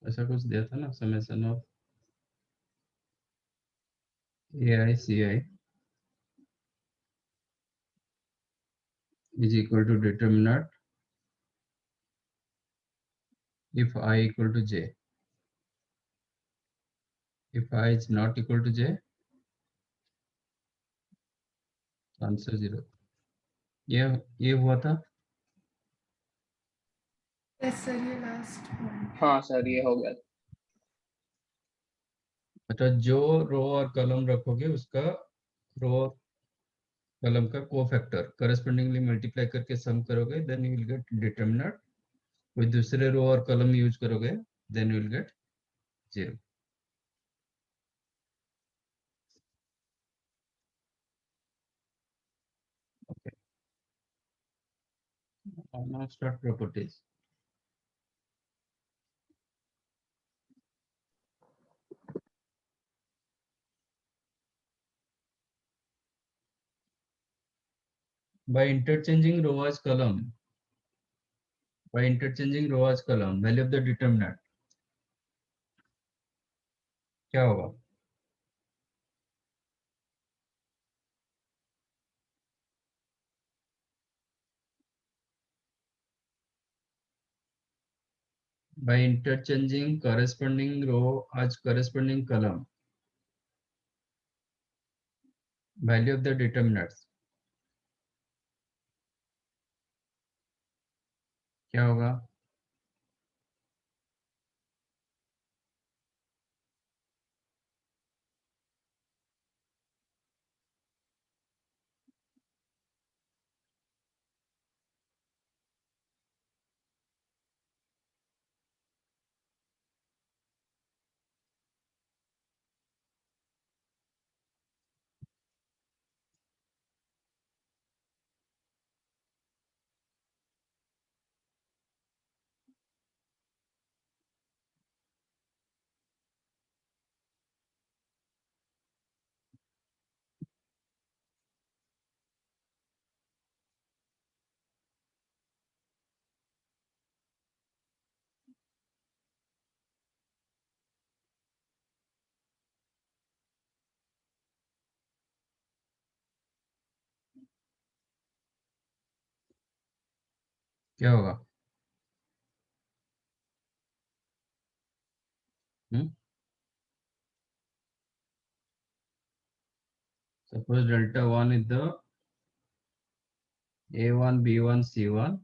ऐसा कुछ दिया था ना, summation of AI/CI is equal to determinant if I equal to j. If I is not equal to j, answer 0। ये हुआ था। यस सर, ये लास्ट पॉइंट। हाँ सर, ये हो गया। अच्छा, जो रो और कॉलम रखोगे उसका रो और कॉलम का कोफैक्टर करस्पोंडिंगली मल्टीप्लाई करके सम करोगे, then you will get determinant. कोई दूसरे रो और कॉलम यूज करोगे, then you will get 0। Okay, now start properties. By interchanging row as column, value of the determinant क्या होगा? By interchanging corresponding row as corresponding column, value of the determinants क्या होगा? क्या होगा? Suppose delta 1 is the A1 B1 C1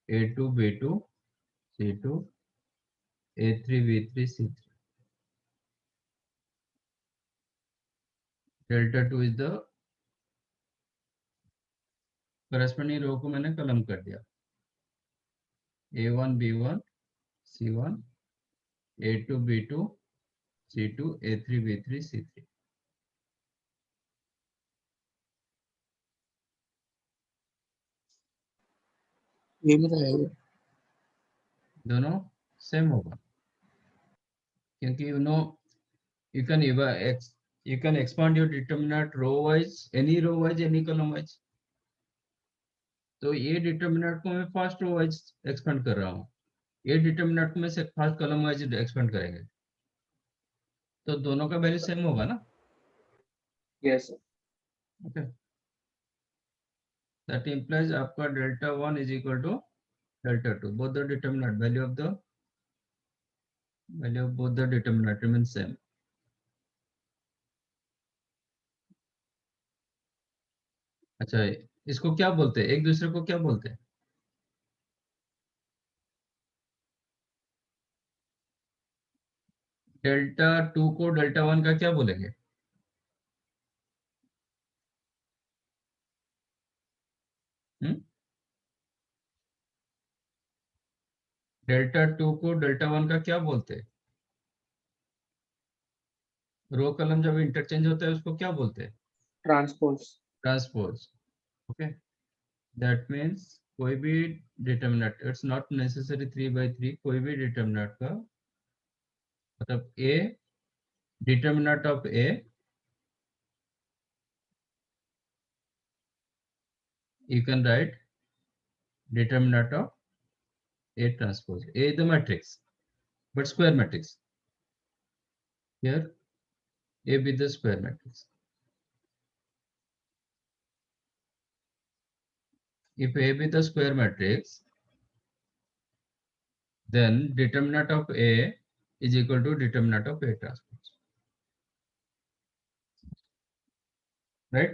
A2 B2 C2 A3 B3 C3. Delta 2 is the corresponding रो को मैंने कलम कर दिया, A1 B1 C1 A2 B2 C2 A3 B3 C3। ये भी रहेगा। दोनों सेम होगा, क्योंकि you can you can expand your determinant row wise, any row wise, any column wise। तो ये डिटर्मिनेंट को मैं फर्स्ट रो वाइज एक्सपेंड कर रहा हूँ, ये डिटर्मिनेंट को मैं से फर्स्ट कॉलम वाइज एक्सपेंड करेंगे, तो दोनों का वैल्यू सेम होगा ना। Yes sir. Okay, that implies आपका delta 1 is equal to delta 2, both the determinant value of both the determinant remain same. अच्छा, इसको क्या बोलते हैं, एक दूसरे को क्या बोलते हैं? डेल्टा 2 को डेल्टा 1 का क्या बोलेंगे? डेल्टा 2 को डेल्टा 1 का क्या बोलते हैं? रो कॉलम जब इंटरचेंज होता है उसको क्या बोलते हैं? Transpose. Transpose. Okay, that means कोई भी डिटर्मिनेंट, इट्स नॉट नेसेसरी 3/3, कोई भी डिटर्मिनेंट का मतलब A, determinant of A you can write determinant of A transpose. A is the matrix, but square matrix. Here A be the square matrix. If A be the square matrix, then determinant of A is equal to determinant of A transpose. Right?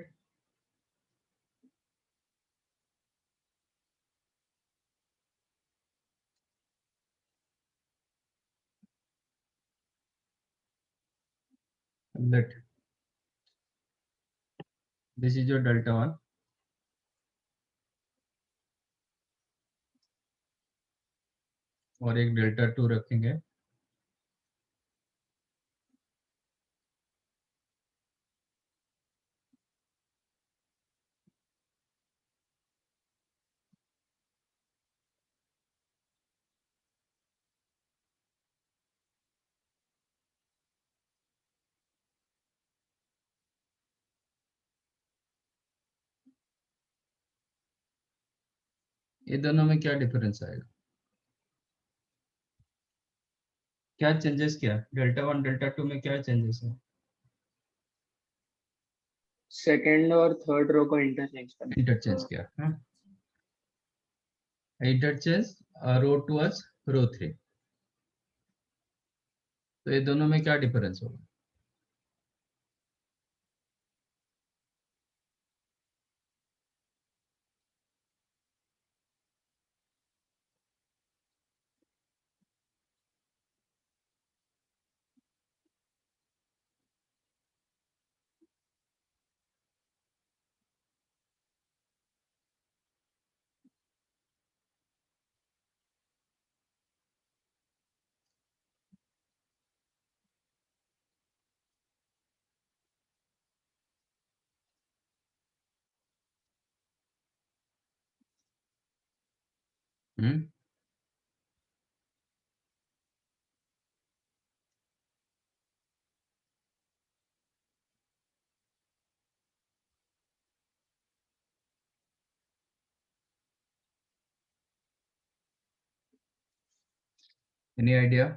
Let this is your delta 1. और एक delta 2 रखेंगे. ये दोनों में क्या difference आएगा? क्या changes किया? डेल्टा 1 डेल्टा 2 में क्या चेंजेस है? सेकंड और थर्ड रो को इंटरचेंज करना. इंटरचेंज किया. हाँ, इंटरचेंज रो 2 as रो 3. तो ये दोनों में क्या डिफरेंस होगा? हम्म. Any idea?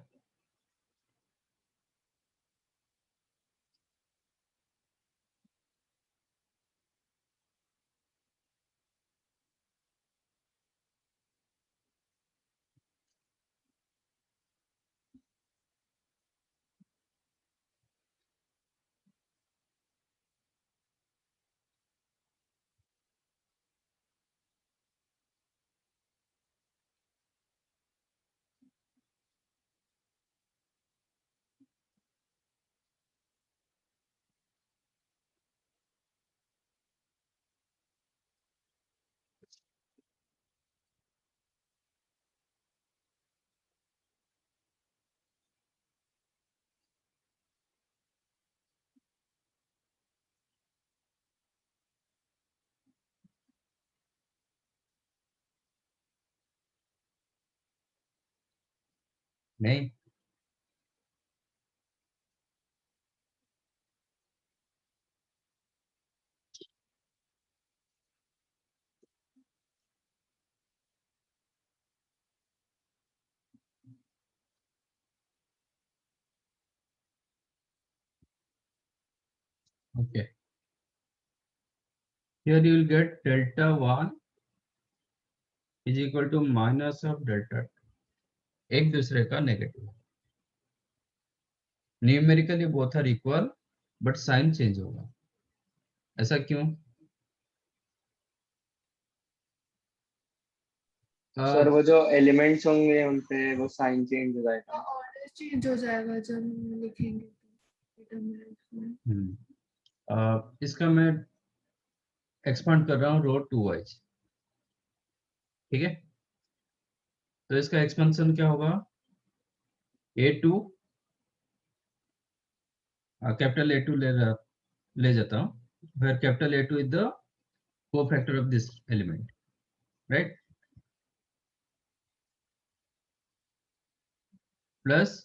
नहीं. Okay. Here you will get delta 1 is equal to minus of delta 2. एक दूसरे का negative. Numerically both are equal but sign change होगा. ऐसा क्यों? सर वो जो एलिमेंट्स होंगे उन पे वो साइन चेंज हो जाएगा. ऑर्डर चेंज हो जाएगा जब हम लिखेंगे डिटरमिनेंट में. इसका मैं एक्सपांड कर रहा हूँ रो 2 वाइज. ठीक है, तो इसका एक्सपेंशन क्या होगा? A2 कैपिटल A2 ले जाता हूँ, where capital A2 is the cofactor of this element, right? Plus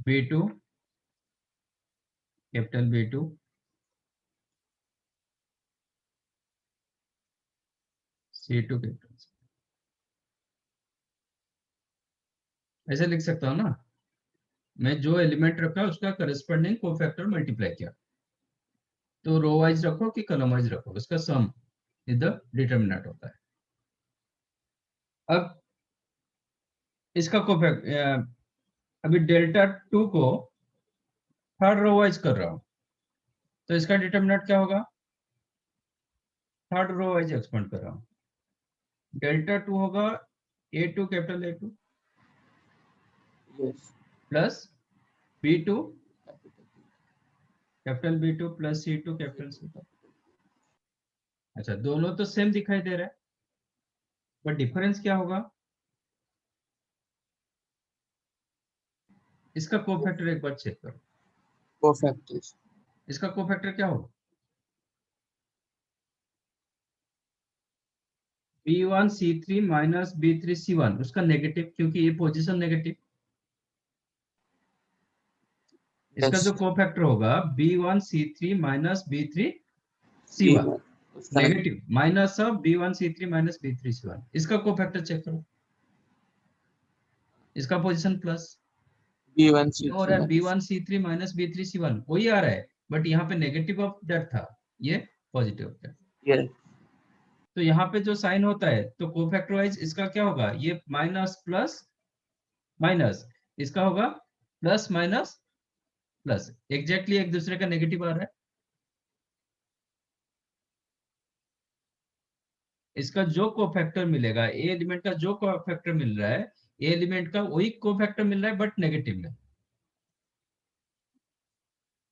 B2 capital B2 C2 capital. ऐसे लिख सकता हूँ ना? मैं जो एलिमेंट रखा उसका करस्पॉन्डिंग कोफैक्टर मल्टीप्लाई किया। तो रो वाइज रखो कि कॉलम वाइज रखो, उसका सम इज द डिटरमिनेंट होता है। अब इसका कोफैक्टर, अभी डेल्टा 2 को थर्ड रो वाइज कर रहा हूं, तो इसका डिटरमिनेंट क्या होगा? थर्ड रो वाइज एक्सपेंड कर रहा हूं। डेल्टा 2 होगा A2 capital A2 Yes. Plus B2 capital B2 plus C2 capital C2। अच्छा, दोनों तो सेम दिखाई दे रहा है, बट डिफरेंस क्या होगा? इसका कोफैक्टर एक बार चेक करो, Cofactors. इसका कोफैक्टर क्या होगा? B1C3 माइनस B3C1, उसका नेगेटिव, क्योंकि ये पोजीशन नेगेटिव। इसका Yes. जो कोफैक्टर होगा B1C3 माइनस B3C1, B1. उसका negative, minus of B1C3 minus B3C1। इसका कोफैक्टर चेक करो, इसका पोजीशन प्लस। B1 ये हो रहा है C3 B1C3 माइनस B3C1, वही आ रहा है, बट यहाँ पे नेगेटिव ऑफ दैट था, ये पॉजिटिव ऑफ दैट। Yes. तो यहाँ पे जो साइन होता है, तो कोफैक्टर वाइज इसका क्या होगा? ये माइनस प्लस माइनस, इसका होगा प्लस माइनस प्लस, एग्जैक्टली एक दूसरे का नेगेटिव आ रहा है। इसका जो कोफैक्टर मिलेगा, ए एलिमेंट का जो कोफैक्टर मिल रहा है, ए एलिमेंट का वही कोफैक्टर मिल रहा है बट नेगेटिव में।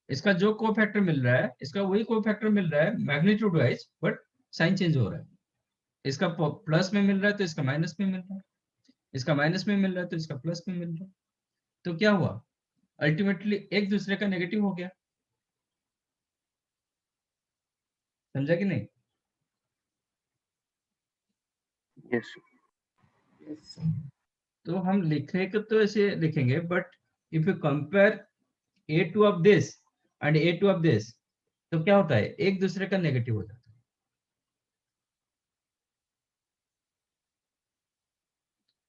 इसका जो कोफैक्टर मिल रहा है, इसका वही कोफैक्टर मिल रहा है magnitude wise, but sign change हो रहा है। इसका प्लस में मिल रहा है तो इसका माइनस में मिल रहा है, इसका माइनस में मिल रहा है तो इसका प्लस में मिल रहा है। तो क्या हुआ? अल्टीमेटली एक दूसरे का नेगेटिव हो गया। समझा कि नहीं? Yes. Yes. तो हम लिखेंगे तो ऐसे लिखेंगे, but if you compare A2 of this and A2 of this, तो क्या होता है? एक दूसरे का नेगेटिव हो जाता है।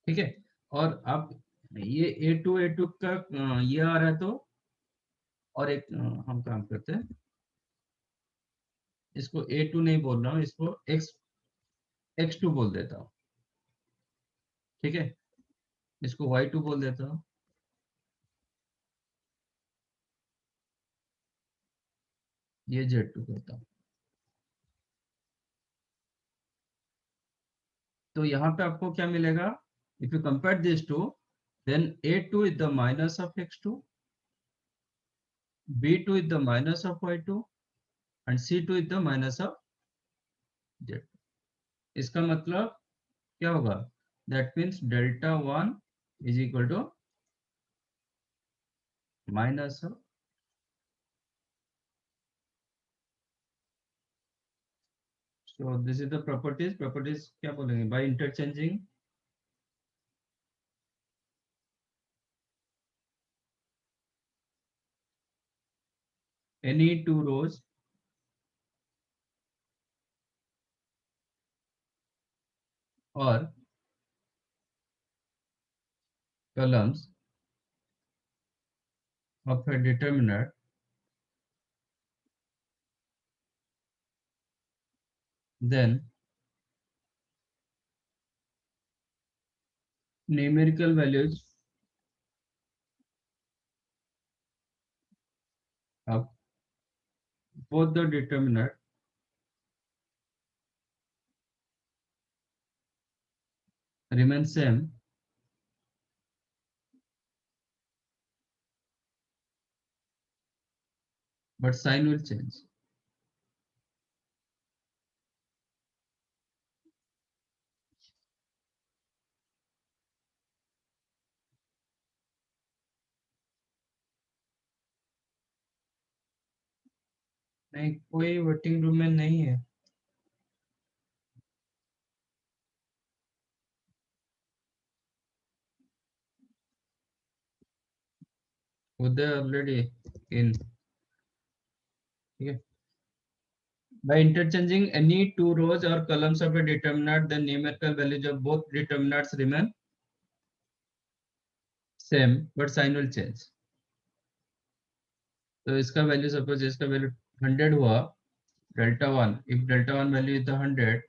ठीक है, और आप ये A2 का ये आ रहा है तो, और एक हम काम करते हैं, इसको A2 नहीं बोल रहा हूँ, इसको X2 बोल देता हूँ। ठीक है, इसको Y2 बोल देता हूँ। ये Z2 करता हूँ। तो यहाँ पे आपको क्या मिलेगा? If you compare this to, then A2 is the minus of X2, B2 is the minus of Y2 and C2 is the minus of Z2। इसका मतलब क्या होगा? That means delta 1 is equal to minus of, so this is the properties क्या बोलेंगे? By interchanging any two rows or columns of a determinant, then numerical values of both the determinant remain same, but sign will change। नहीं, कोई waiting room में नहीं है। उदय already in. ठीक है, by interchanging any two rows or columns of a determinant, the numerical values of both determinants remain same but sign will change। तो इसका value suppose इसका वैल्यू 100 हुआ, delta 1, if delta 1 value is 100,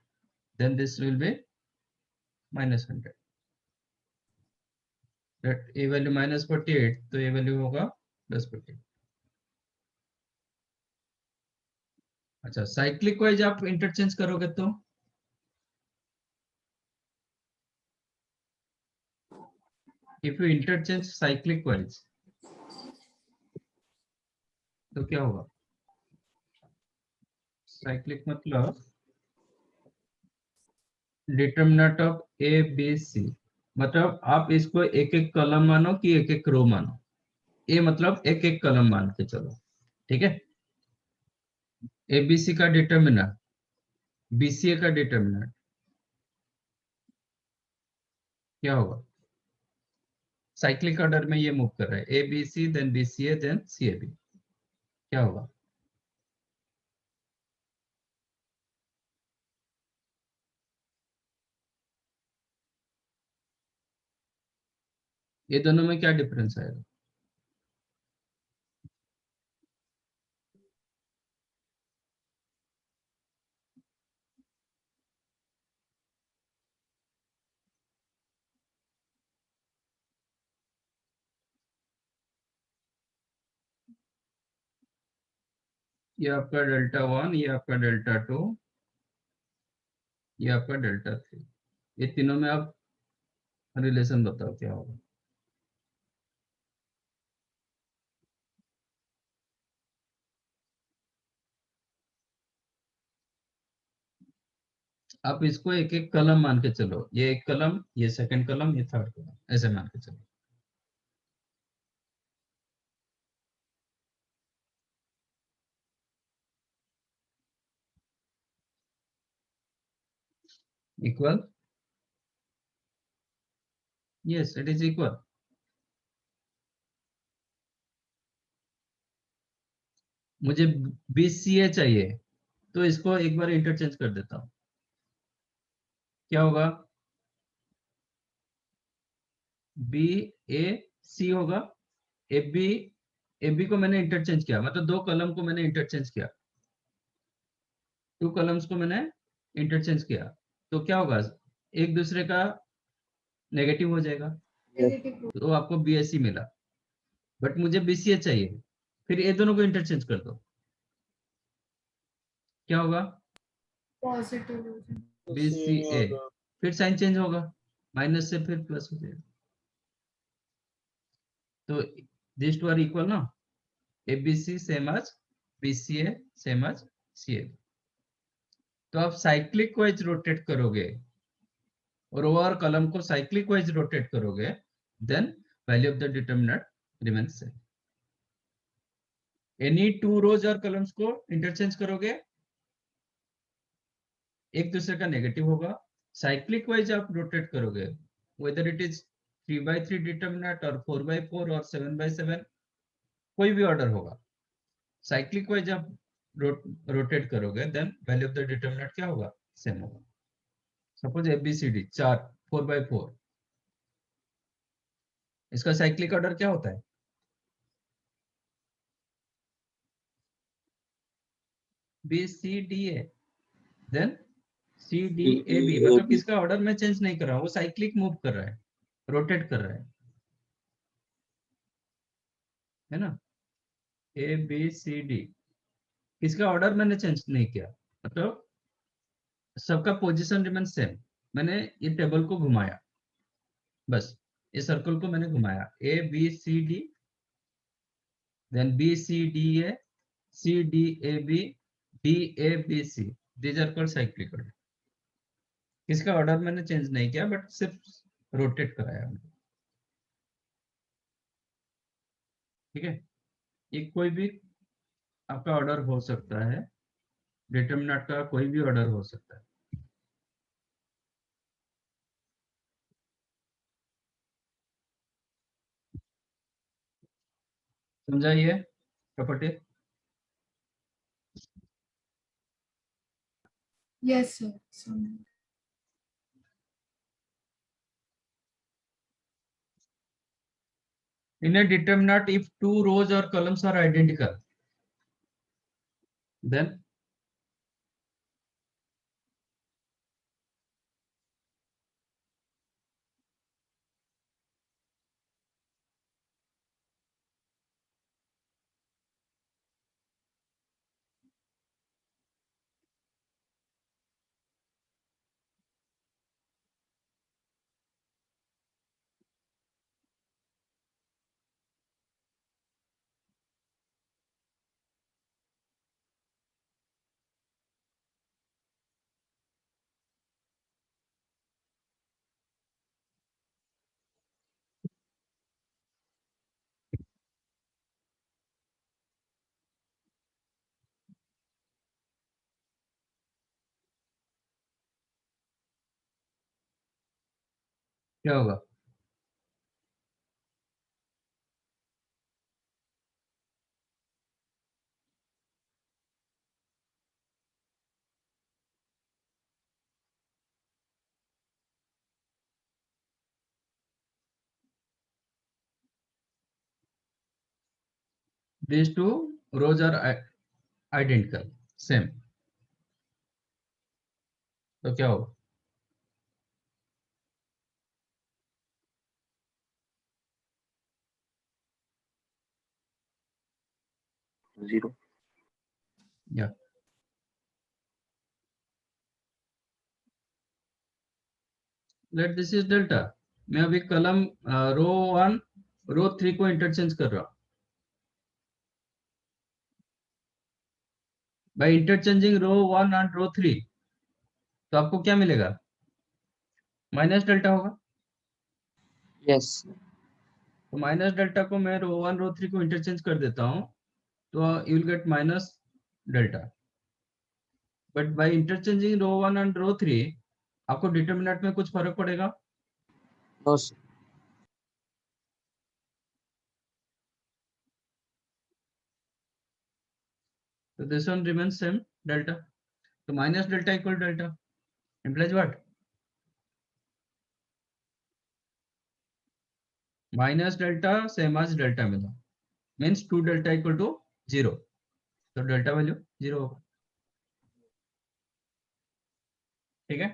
then this will be -100, that A value -48, तो ये value होगा +48। अच्छा, cyclic wise आप interchange करोगे तो if you interchange cyclic wise तो क्या होगा? साइक्लिक मतलब determinant of A B C, मतलब आप इसको एक एक कॉलम मानो कि एक एक रो मानो। ए मतलब एक एक कॉलम मान के चलो, ठीक है। ए बी सी का डिटर्मिनेंट, बीसीए का डिटर्मिनेंट क्या होगा? साइक्लिक ऑर्डर में ये मूव कर रहा है, A B C then B C A then C A B, क्या होगा? ये दोनों में क्या डिफरेंस आएगा? ये आपका डेल्टा 1, ये आपका डेल्टा 2, ये आपका डेल्टा 3, ये तीनों में आप रिलेशन बताओ क्या होगा? आप इसको एक एक कलम मान के चलो, ये एक कलम, ये सेकंड कलम, ये थर्ड कलम, ऐसे मान के चलो। Equal, yes it is equal. मुझे बीसीए चाहिए, तो इसको एक बार इंटरचेंज कर देता हूँ, क्या होगा? बी ए सी होगा। ए बी को मैंने इंटरचेंज किया, मतलब दो कलम को मैंने इंटरचेंज किया, टू कलम्स को मैंने इंटरचेंज किया, तो क्या होगा? एक दूसरे का नेगेटिव हो जाएगा, नेगेटिव तो आपको बीएससी मिला। बट मुझे बीसीए चाहिए, फिर ये दोनों को इंटरचेंज कर दो, क्या होगा? पॉजिटिव हो जाए। तो बी सी सेम ही ए, होगा। फिर साइन चेंज होगा, माइनस से फिर प्लस हो जाएगा। तो दिस टू आर इक्वल ना, ABC same as BCA same as CA. तो आप साइक्लिक वाइज रोटेट करोगे और ओवर कॉलम को साइक्लिक वाइज रोटेट करोगे, then value of the determinant remains same. Any two rows और कॉलम्स को इंटरचेंज करोगे, एक दूसरे का नेगेटिव होगा। साइक्लिक वाइज आप रोटेट करोगे, whether it is 3 by 3 determinant और 4 by 4 और 7 by 7, कोई भी ऑर्डर होगा, साइक्लिक वाइज आप रोटेट करोगे, then value of the determinant क्या होगा? सेम होगा। सपोज एबीसीडी 4, 4 by 4, इसका साइक्लिक ऑर्डर क्या होता है? B C D A then C D A B, मतलब किसका ऑर्डर मैं चेंज नहीं कर रहा हूँ, वो साइक्लिक मूव कर रहा है, रोटेट कर रहा है ना? ए बी सी डी, किसका ऑर्डर मैंने चेंज नहीं किया, मतलब सबका पोजीशन रिमेन सेम। मैंने ये टेबल को घुमाया, बस ये सर्कल को मैंने घुमाया, A B C D then B C D A, C D A B, D A B C, these are called cyclic order. किसका ऑर्डर मैंने चेंज नहीं किया, बट सिर्फ रोटेट कराया हमने, ठीक है। ये कोई भी आपका ऑर्डर हो सकता है, डिटरमिनेंट का कोई भी ऑर्डर हो सकता है। समझाइए property. Yes sir. In a determinant, if two rows or columns are identical, then क्या होगा? These two rows are identical, same. तो क्या होगा? जीरो। या लेट दिस इज डेल्टा. मैं अभी कलम रो 1 रो 3 को इंटरचेंज कर रहा हूं. Bye interchanging row 1 and row 3 तो आपको क्या मिलेगा? माइनस डेल्टा होगा. यस। तो माइनस डेल्टा को मैं रो 1 रो 3 को इंटरचेंज कर देता हूं तो you will get minus delta. But by interchanging row 1 and row 3 आपको डिटरमिनेंट में कुछ फर्क पड़ेगा? No. So this one remains same, delta. So minus delta equal delta implies what? Minus delta same as delta मिला means 2 delta equal to 0. So delta value 0 होगा. ठीक है.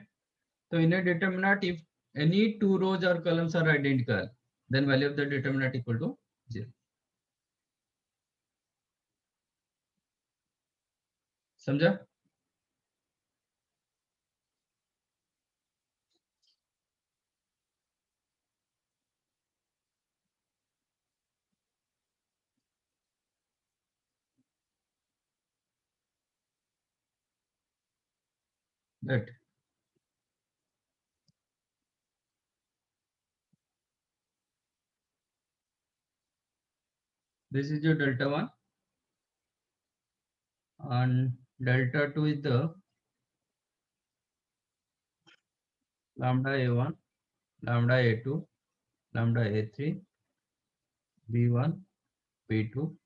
तो in a determinant if any two rows or columns are identical then value of the determinant equal to 0. समझा? Right. This is your delta 1 and delta 2 is the lambda a1, lambda a2, lambda a3, b1, b2,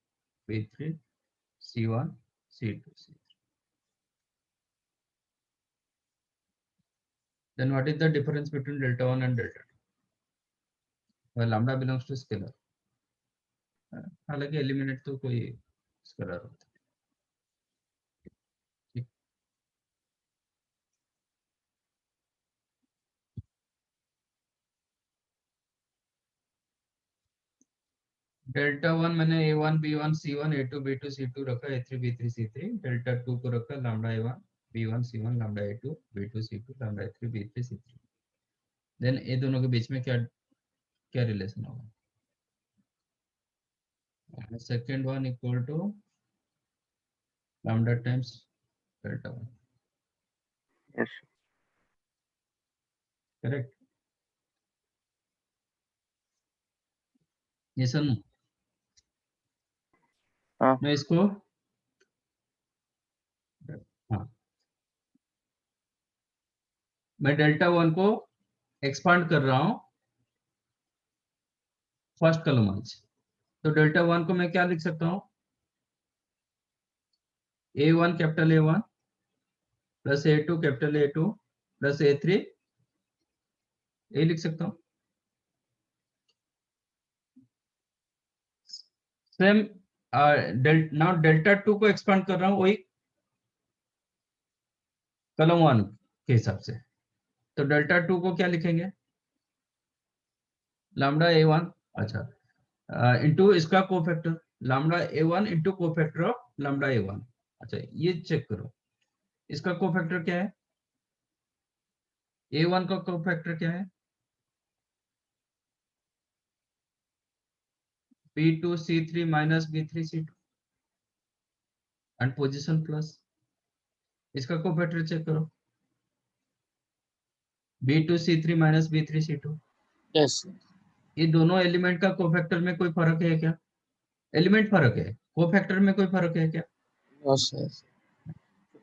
b3, c1, c2, c3. Then what is the difference between delta 1 and delta 2? Well, lambda belongs to scalar. हालांकि eliminate तो कोई scalar होता है. Delta 1 मैंने a1 b1 c1 a2 b2 c2 रखा, a3 b3 c3. Delta 2 को रखा lambda a1 b1 c1 lambda a2 b2 c2 lambda a3 b3 c3. Then ये दोनों के बीच में क्या क्या रिलेशन होगा? Second one equal to lambda times delta 1. Yes. Correct. ये सुन. हाँ। मैं इसको हाँ मैं डेल्टा 1 को एक्सपांड कर रहा हूं फर्स्ट कॉलम से. तो डेल्टा 1 को मैं क्या लिख सकता हूं? a1 capital a1 plus a2 capital a2 plus a3 ये लिख सकता हूं. सेम नाउ डेल्टा 2 को एक्सपांड कर रहा हूं वही कॉलम 1 के हिसाब से। तो डेल्टा 2 को क्या लिखेंगे, लैम्डा A1, अच्छा इनटू इसका cofactor lambda A1 into cofactor of lambda A1। अच्छा ये चेक करो, इसका कोफैक्टर क्या है, A1 का कोफैक्टर क्या है, B2C3 minus B3C2 and position plus, इसका कोफैक्टर चेक करो, B2C3 minus B3C2। यस ये दोनों एलिमेंट का कोफैक्टर में कोई फर्क है क्या, एलिमेंट फर्क है, कोफैक्टर में कोई फर्क है क्या। यस यस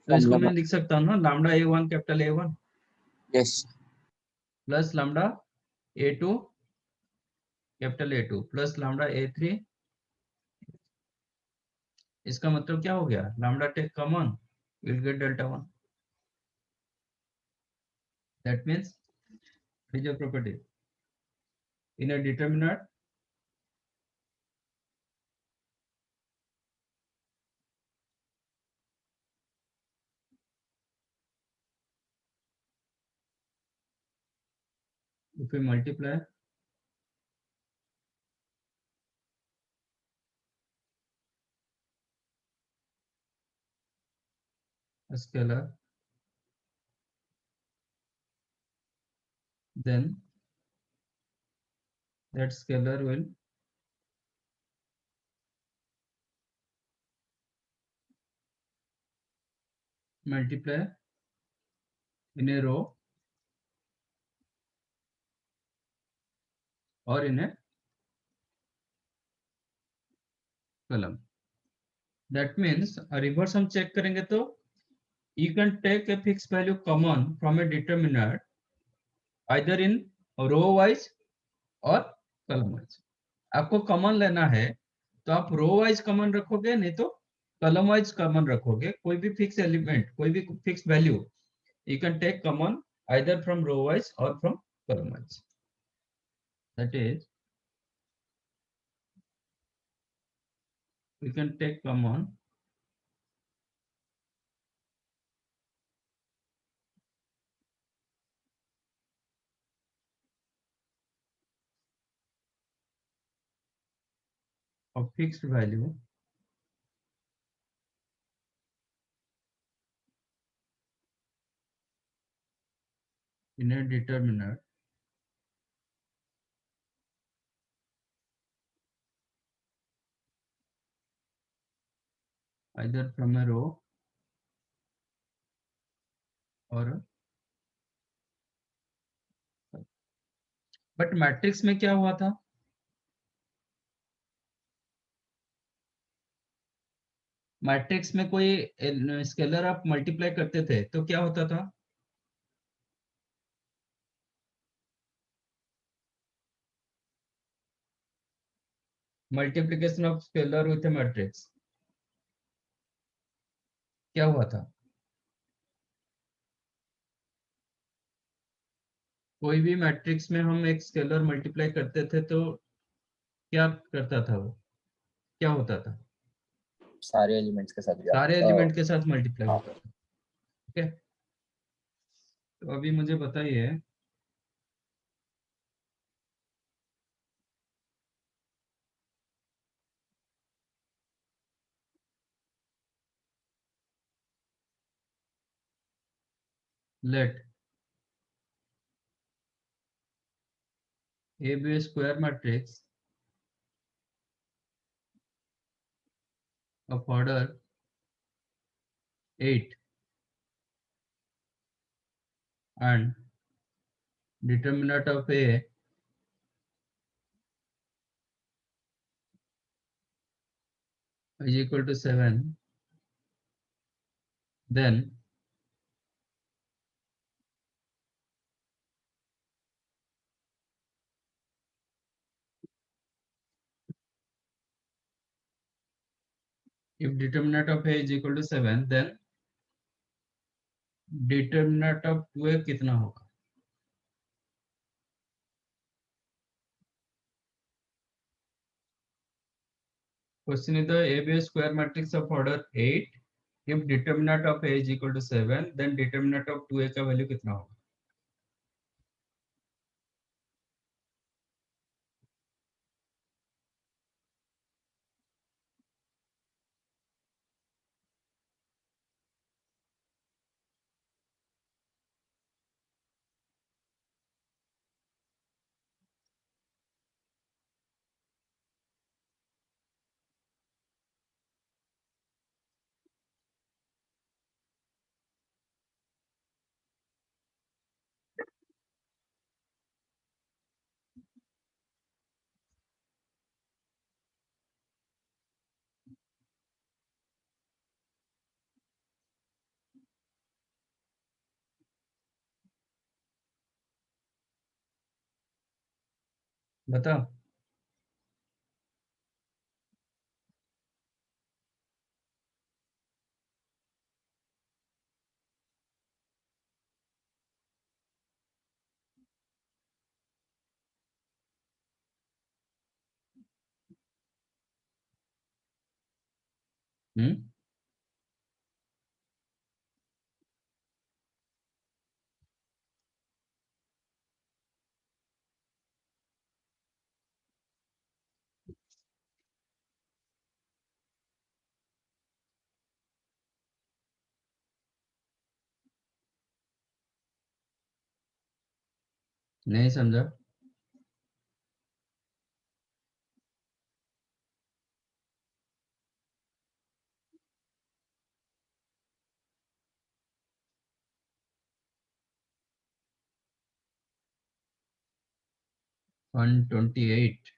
तो इसको मैं लिख सकता हूँ ना, lambda A1 capital A1 yes plus lambda A2 capital A2 plus lambda A3। इसका मतलब क्या हो गया, lambda take common will get delta 1, that means is a property in a determinate if we multiply a scalar, then that scalar will multiply in a row or in a column। That means reverse हम check करेंगे तो you can take a fixed value common from a determinant either in row wise or column wise। आपको common लेना है तो आप row wise common रखोगे, नहीं तो कॉलम वाइज कॉमन रखोगे। कोई भी फिक्स एलिमेंट, कोई भी fix value you can take common either from row wise or from column wise, that is we can take common of fixed value in a determinant either from a row or a, but matrix में क्या हुआ था, matrix में कोई scalar आप multiply करते थे तो क्या होता था, multiplication of scalar with A matrix क्या हुआ था, कोई भी मैट्रिक्स में हम एक स्केलर मल्टीप्लाई करते थे तो क्या करता था वो, क्या होता था, सारे एलिमेंट्स के साथ सारे एलिमेंट के साथ मल्टीप्लाई होता था। ठीक है, तो अभी मुझे बताइए let A be a square matrix of order 8 and determinant of A is equal to 7, then if determinant of A is equal to 7, then determinant of 2A कितना होगा, question is the A be a square matrix of order 8 if determinant of a is equal to 7, then determinant of 2a का value कितना होगा? बताओ. हम्म. नहीं समझा. One 28.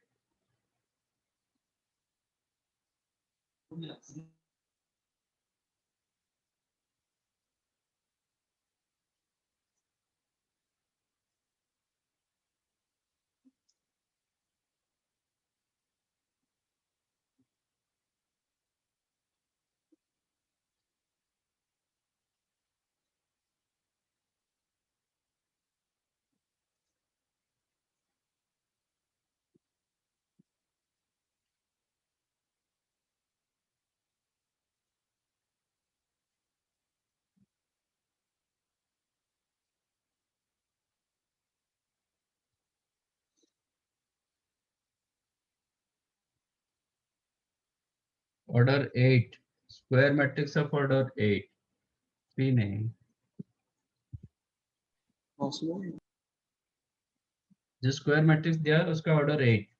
Order 8. Square matrix of order 8. 3 नहीं. जो स्क्वायर मैट्रिक्स दिया है उसका ऑर्डर 8.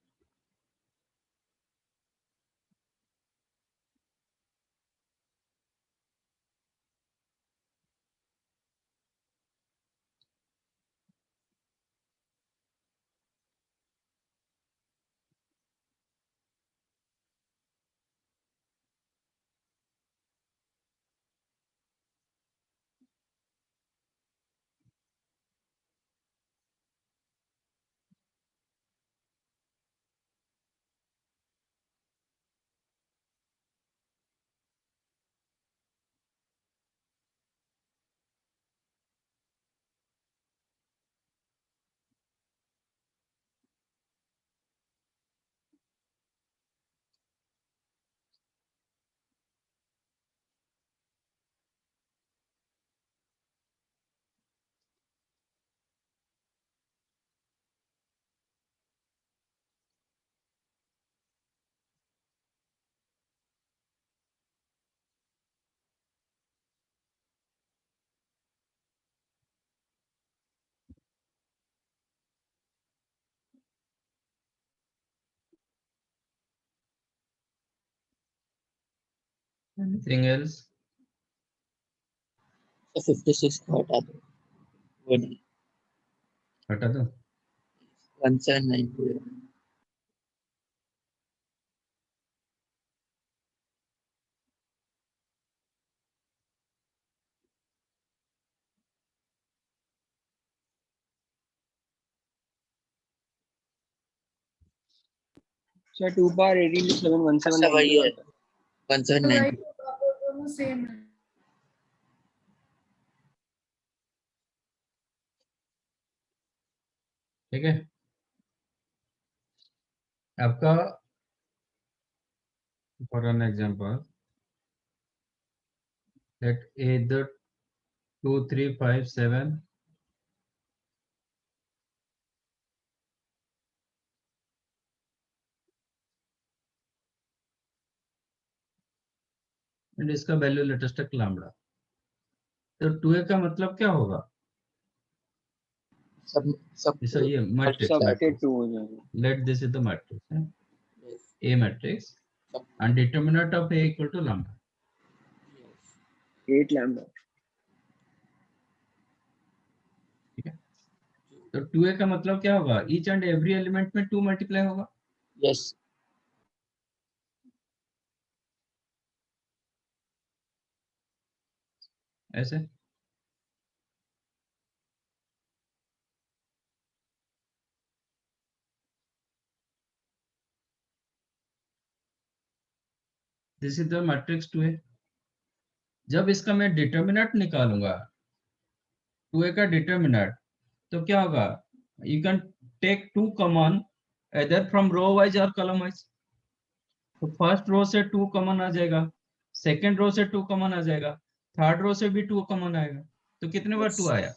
Anything else? 56 को हटा दो, वो नहीं, हटा दो. 1792. अच्छा 2 बार 18 to 7 अच्छा वही है 1792. 1792. दोनों सेम है. ठीक है. आपका for an example let either 2 3 5 7 and इसका वैल्यू लेटेस्ट तक लैम्बडा। तो 2a का मतलब क्या होगा? सब सब इस ये सब मैट्रिक्स के 2 हो जाएगा। Let this is the matrix yes, A matrix सब and determinant of A equal to lambda। yes, 8 lambda. ठीक है, तो 2a का मतलब क्या होगा? ईच एंड एवरी एलिमेंट में 2 मल्टीप्लाई होगा। yes, ऐसे this is the matrix 2a। जब इसका मैं डिटर्मिनेंट निकालूंगा 2a का डिटर्मिनेंट, तो क्या होगा? यू कैन टेक 2 कॉमन इधर फ्रॉम रो वाइज और कॉलम वाइज। तो फर्स्ट रो से 2 कॉमन आ जाएगा, सेकंड रो से 2 कॉमन आ जाएगा, थर्ड रो से भी 2 कॉमन आएगा। तो कितने बार 2 आया?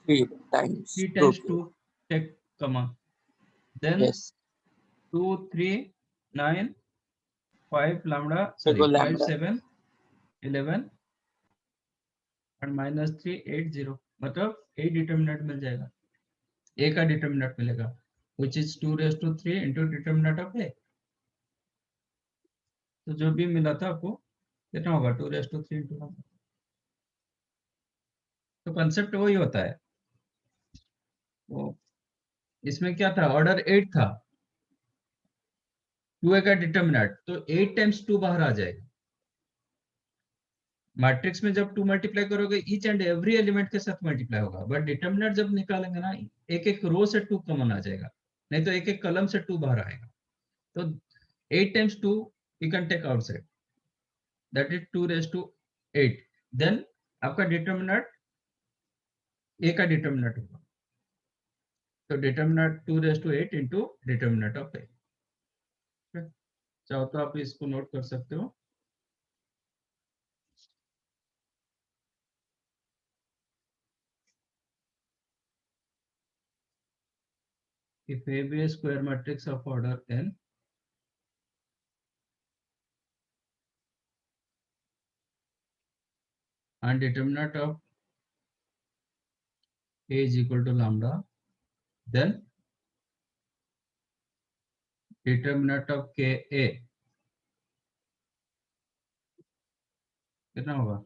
3 times 3 2 times 2 take common, then yes, 2 3 9 5 lambda फिर sorry वो 5 lambda 7 11 और -3 8 0, मतलब ए डिटर्मिनेंट मिल जाएगा, ए का डिटर्मिनेंट मिलेगा which is 2 raised to 3 into determinant of a। तो जो भी मिला था आपको कितना होगा? 2 raised to 3 into lambda। तो कंसेप्ट वही होता है। तो इसमें क्या था? ऑर्डर 8 था, 2a का डिटर्मिनेंट, तो 8 टाइम्स 2 बाहर आ जाएगा। मैट्रिक्स में जब 2 मल्टीप्लाई करोगे ईच एंड एवरी एलिमेंट के साथ मल्टीप्लाई होगा, बट डिटर्मिनेंट जब निकालेंगे ना, एक एक रो से 2 कॉमन आ जाएगा, नहीं तो एक एक कॉलम से 2 बाहर आएगा। तो 8 times 2 you can take outside, that is 2 raised to 8, then आपका डिटर्मिनेंट a का डिटर्मिनेंट होगा। तो determinant 2 raised to 8 into determinant of a। चाहो तो आप इसको नोट कर सकते हो। If A be a square matrix of order n and determinant of A is equal to lambda, then determinant of Ka कितना होगा?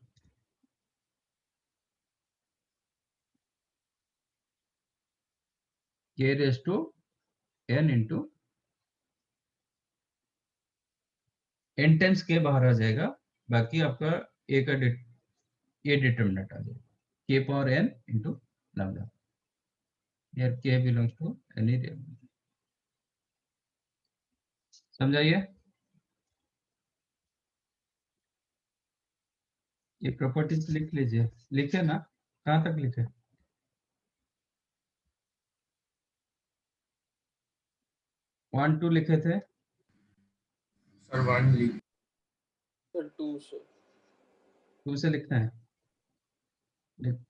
K raised to n into n times के बाहर आ जाएगा, बाकी आपका a का ये डिटर्मिनेंट आ जाएगा k power n into lambda। Here k belongs to any real number। समझाइए, ये प्रॉपर्टीज लिख लीजिए। लिखे ना? कहाँ तक लिखे? 1 2 लिखे थे। सर 1 फिर 2 से 2 से लिखना है। लिख-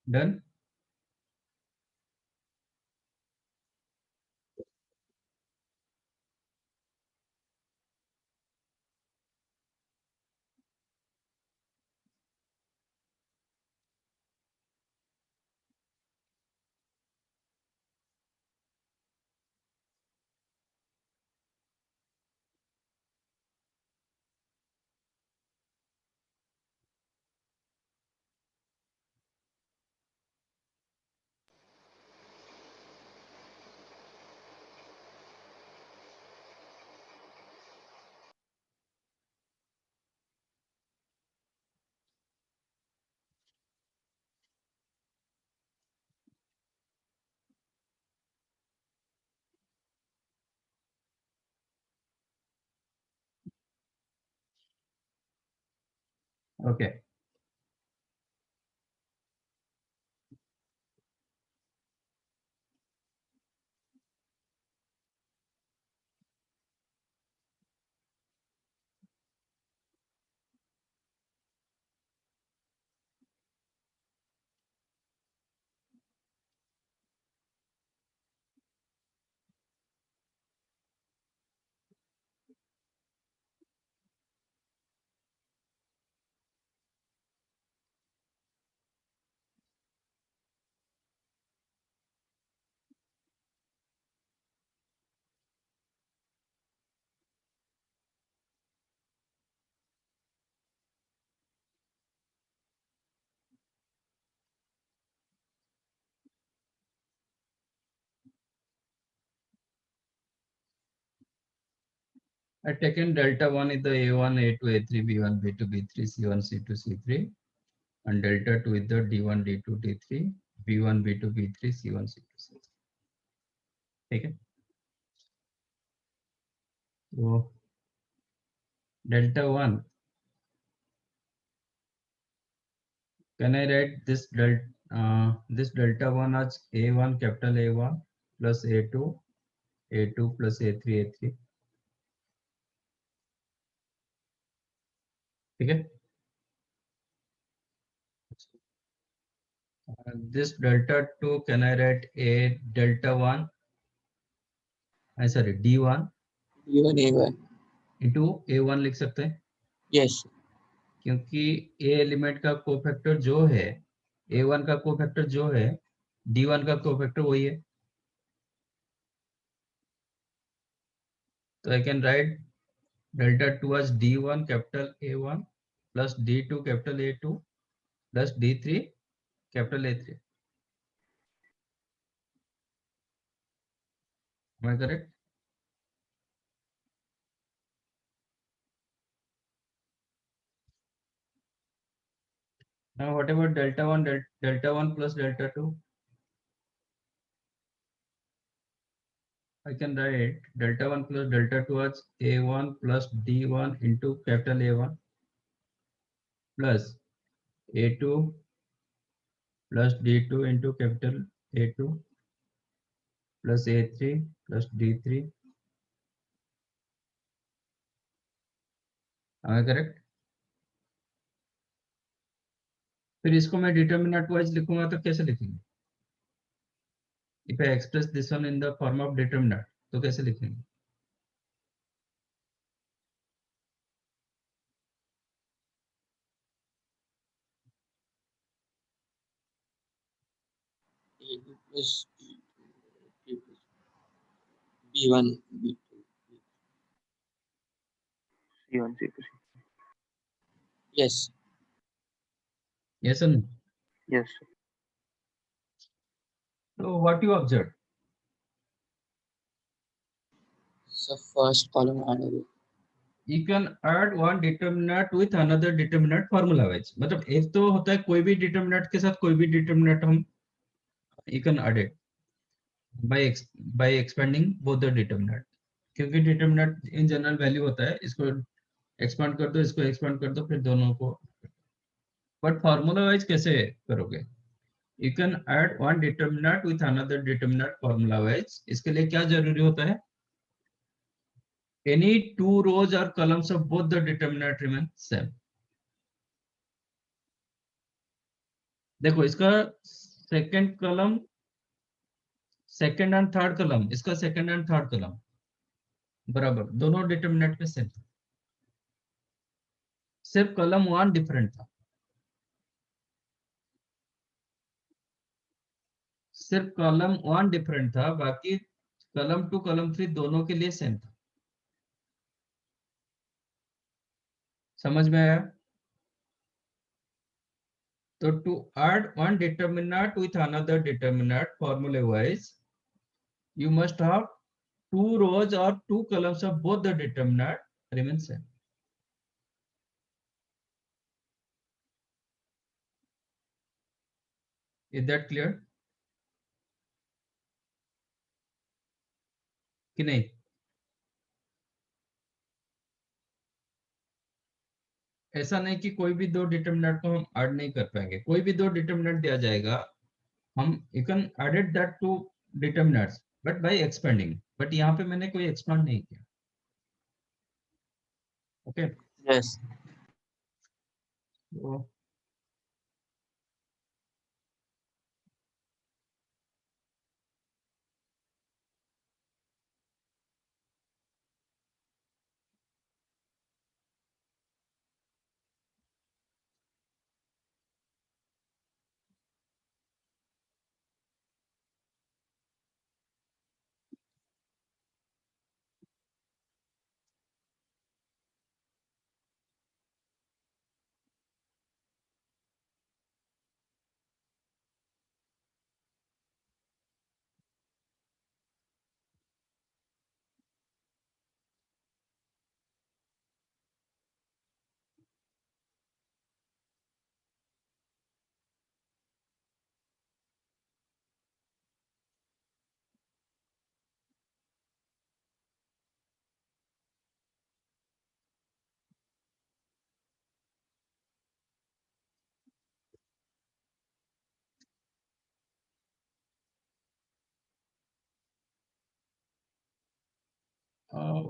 Done. Okay. I taken delta 1 is the A1, A2, A3, B1, B2, B3, C1, C2, C3, and delta 2 is the D1, D2, D3, B1, B2, B3, C1, C2, C3. Okay. So delta 1, can I write this delta 1 as A1 capital A1 plus A2, A2 plus A3, A3. Okay. This delta 2, can I write A delta 1? I sorry, D1 D1 A1. into A1 लिख सकते हैं Yes. क्योंकि A element का cofactor जो है A1 का cofactor जो है D1 का कोफैक्टर वही है. तो I can write delta 2 as D1 capital A1 plus D2 capital A2 plus D3 capital A3. Am I correct? Now what about delta 1, delta 1 plus delta 2? I can write delta 1 plus delta 2 as A1 plus D1 into capital A1 plus A2 plus D2 into capital A2 plus A3 plus D3. Am I correct? फिर इसको मैं determinant wise लिखूंगा तो कैसे लिखेंगे? If I express this one in the form of determinant, तो कैसे लिखेंगे? A2 plus A2 plus B1, B2. C1, C2, C. Yes. Yes or no? Yes. So what you observed? So first column and row. You can add one determinant with another determinant formula wise. मतलब एक तो होता है कोई भी determinant के साथ कोई भी determinant हम you can add it by expanding both the determinant. क्योंकि determinant in general value होता है, इसको expand कर दो, इसको expand कर दो, फिर दोनों को. But formula wise कैसे करोगे? You can add one determinant with another determinant formula wise. इसके लिए क्या जरूरी होता है? Any two rows or columns of both the determinant remain same. देखो इसका second column, second and third column, इसका सेकंड एंड थर्ड कॉलम बराबर, दोनों डिटरमिनेंट में सेम था, सिर्फ कॉलम 1 डिफरेंट था, सिर्फ कॉलम 1 डिफरेंट था, बाकी कॉलम 2 कॉलम 3 दोनों के लिए सेम था। समझ में आया? तो to add one determinant with another determinant formula wise, you must have two rows or two columns of both the determinant remain same. Is that clear? कि नहीं? ऐसा नहीं कि कोई भी दो डिटरमिनेंट को हम ऐड नहीं कर पाएंगे, कोई भी दो डिटरमिनेंट दिया जाएगा, हम you can added that two determinants but by expanding, but यहाँ पे मैंने कोई एक्सपांड नहीं किया। Okay Yes. तो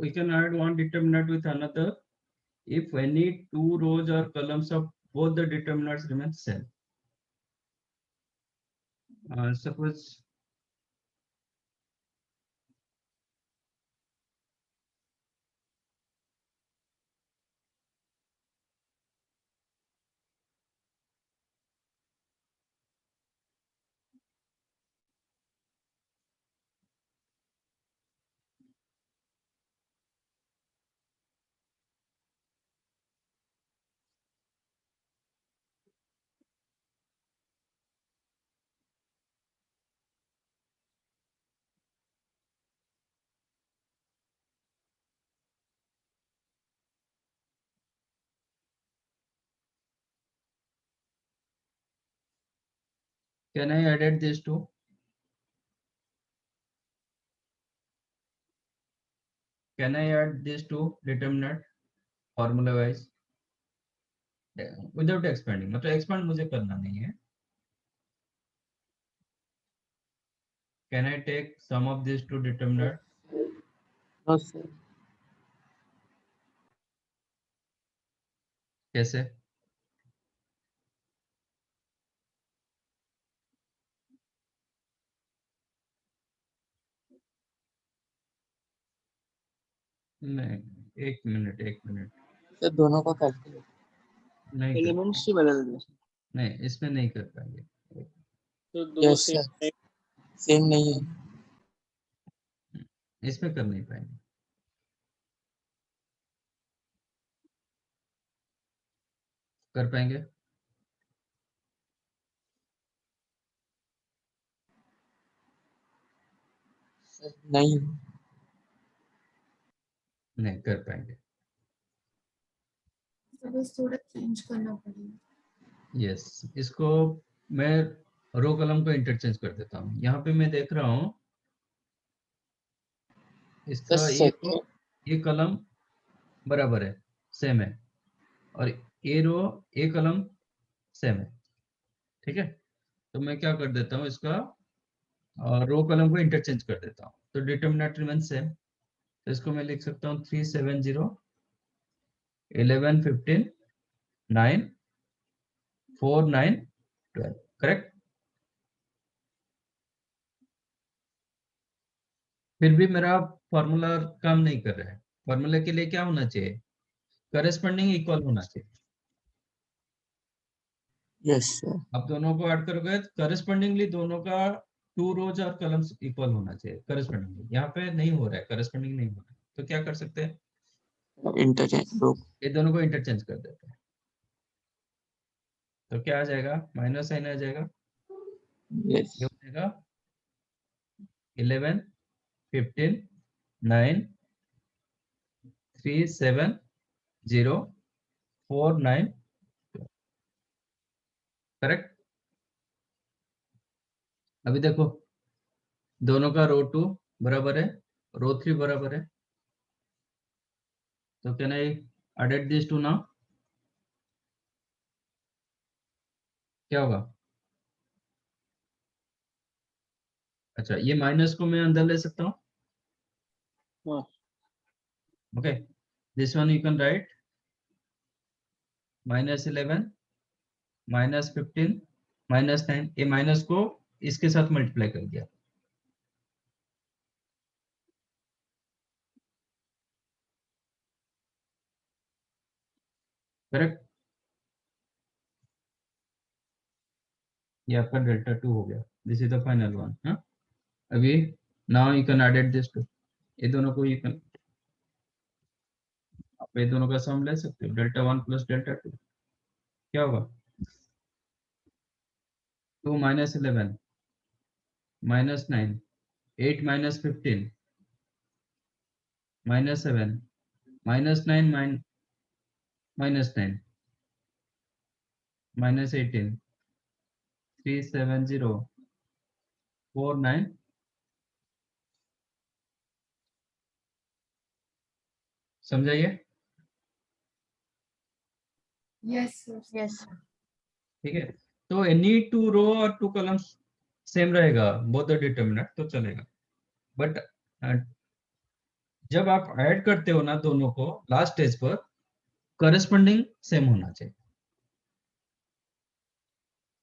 we can add one determinant with another if any two rows or columns of both the determinants remain same. Suppose can I add these two? Can I add these two determinant formula wise without expanding? मतलब expand मुझे करना नहीं है. Can I take some of these two determinant? No, sir. कैसे? नहीं, एक minute sir दोनों का कैलकुलेट नहीं कर, एलिमेंट्स ही बदल दो। नहीं इसमें नहीं कर पाएंगे, तो दो यस से सर सेम नहीं है इसमें कर नहीं पाएंगे. कर पाएंगे? सर नहीं नहीं कर पाएंगे. तो बस थोड़ा चेंज करना पड़ेगा। यस, इसको मैं रो कॉलम को इंटरचेंज कर देता हूँ. यहाँ पे मैं देख रहा हूँ इसका सर ये सेकंड ये कॉलम बराबर है, सेम है, और ये रो ये कॉलम सेम है. ठीक है, तो मैं क्या कर देता हूँ, इसका रो कॉलम को इंटरचेंज कर देता हूँ, तो डिटरमिनेंट रिमेन सेम. तो इसको मैं लिख सकता हूँ 3 7 0 11 15 9 4 9 12. करेक्ट। फिर भी मेरा फॉर्मूला काम नहीं कर रहा है। फॉर्मूला के लिए क्या होना चाहिए? करस्पॉन्डिंग इक्वल होना चाहिए। Yes sir. अब दोनों को ऐड करोगे तो करस्पॉन्डिंगली दोनों का 2 रोज और कॉलम्स इक्वल होना चाहिए करस्पॉन्डिंगली। यहाँ पे नहीं हो रहा है, करस्पॉन्डिंग नहीं हो रहा है, तो क्या कर सकते हैं? इंटरचेंज दो। ये दोनों को इंटरचेंज कर देते हैं। तो क्या आ जाएगा? माइनस साइन आ जाएगा। यस। ये हो जाएगा 11 15 9 3 7 0 4 9। करेक्ट। अभी देखो दोनों का रो 2 बराबर है, रो 3 बराबर है, तो can I added this to now? क्या होगा? अच्छा, ये माइनस को मैं अंदर ले सकता हूँ। हाँ। Okay, this one you can write -11 -15 -9। ये माइनस को इसके साथ मल्टीप्लाई कर दिया। करेक्ट। ये आपका डेल्टा 2 हो गया। This is the final one. हाँ, अभी now you can added this two. ये दोनों को यू कैन, आप ये दोनों का सम ले सकते हो, डेल्टा 1 प्लस डेल्टा 2। क्या होगा? 2 -11 -9 8 -15 -7 -9 -9 -18 3 7 0 4 9। समझाइए। Yes sir. यस ठीक है, तो एनी 2 रो और 2 कॉलम्स सेम रहेगा, बोथ द डिटरमिनेंट, तो चलेगा। बट जब आप ऐड करते हो ना दोनों को लास्ट स्टेज पर, करस्पॉन्डिंग सेम होना चाहिए।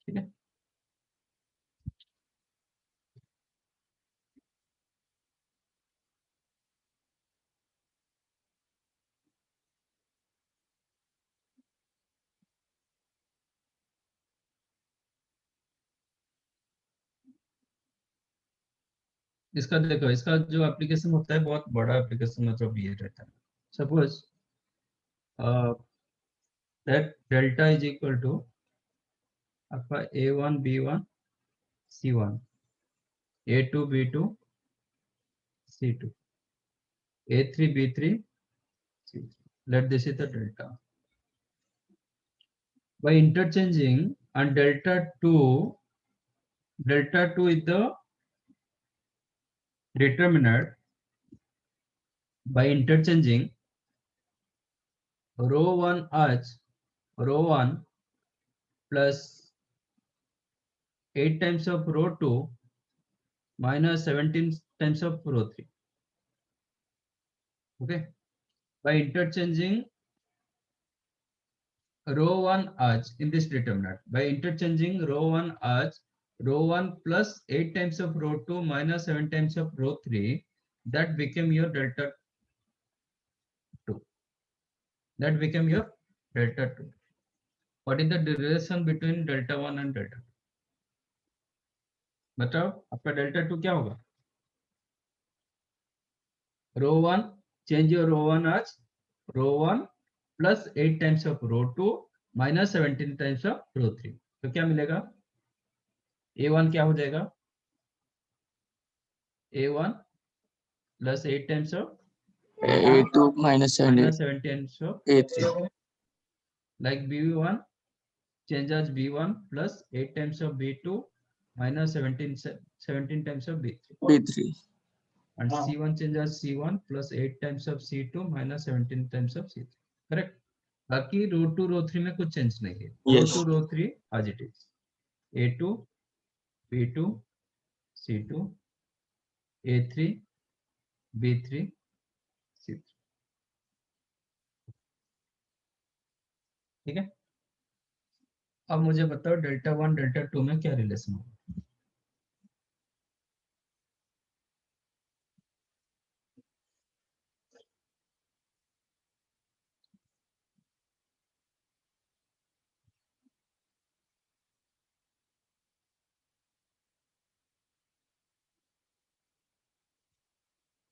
ठीक है। इसका देखो, इसका जो एप्लीकेशन होता है बहुत बड़ा एप्लीकेशन, मतलब ये रहता है। Suppose that delta is equal to आपका a1 b1 c1 a2 b2 c2 a3 b3 c3। Let this is the delta. By interchanging and delta 2 is the determinant. By interchanging row 1 as row 1 plus 8 times of row 2 minus 17 times of row 3. Okay, by interchanging row 1 as in this determinant, by interchanging row 1 as row 1 plus 8 times of row 2 minus 7 times of row 3, that became your delta 2. That became your delta 2. What is the relation between delta 1 and delta 2? बताओ, आपका delta 2 क्या होगा? रो 1, change your row 1 as row 1 plus 8 times of row 2 minus 17 times of row 3। तो क्या मिलेगा? a1 क्या हो जाएगा? a1 plus 8 times of A2 minus 7 minus 17 times of A3 like b1 change as b1 plus 8 times of b2 minus 17 times of b3, B3 and c1 change as c1 plus 8 times of c2 minus 17 times of c3। Correct. बाकी रो 2 रो 3 में कुछ change नहीं है। रो Yes 2 row 3 as it is, a2 b2 c2 a3 b3 c3। ठीक है। अब मुझे बताओ डेल्टा 1 डेल्टा 2 में क्या रिलेशन होगा?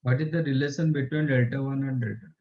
What is the relation between delta 1 and delta 2?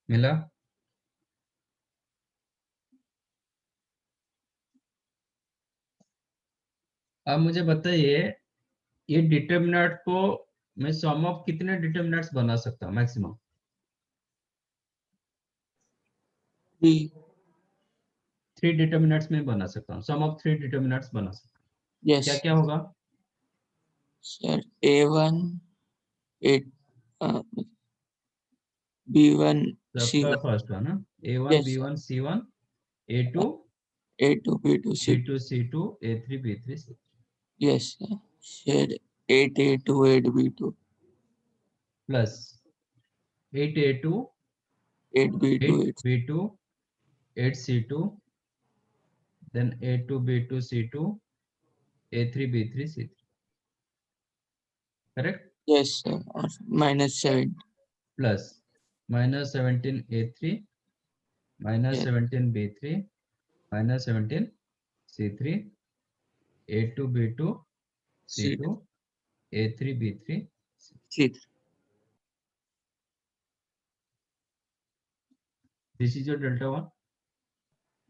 मिला? अब मुझे बताइए ये डिटर्मिनेंट को मैं सम ऑफ कितने डिटर्मिनेंट्स बना सकता हूँ मैक्सिमम? 3. 3 डिटर्मिनेंट्स में बना सकता हूँ, सम ऑफ 3 डिटर्मिनेंट्स बना सकता हूँ। क्या Yes. क्या होगा? Sir, A1, A, B1, सबका C1. फर्स्ट है ना, A1 Yes, sir. B1 C1 A2 A2, B2, C2. B2 C2 A3 B3 C3 Yes, sir. Sir, 8, A2, 8, B2. Plus 8 A2 8, B2, 8 8. B2 8 C2 then A2 B2 C2 A3 B3 C3 correct? Yes, sir. Or -7. Plus minus 17 A3 minus Yes, 17 B3 minus 17 C3 A2 B2 C2, C2 A3 B3 C3. This is your delta 1।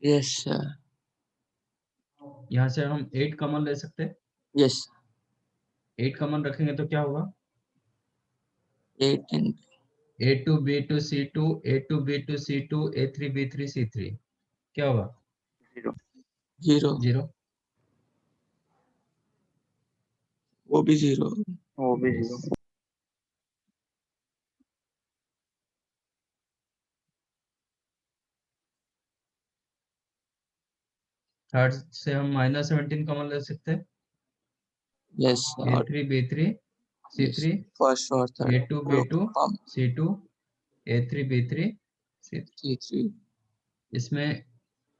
Yes, sir. यहाँ से हम 8 common ले सकते हैं, Yes, 8 common रखेंगे तो क्या होगा? 8 and A2 B2 C2 A2 B2 C2 A3 B3 C3 क्या होगा? 0. 0। वो भी 0. वो भी Yes. 0। थर्ड से हम माइनस 17 कॉमन ले सकते हैं, Yes, sir. Or A3 B3 yes, C3 first or third A2 row B2 pump C2 A3 B3 C3। C3. इसमें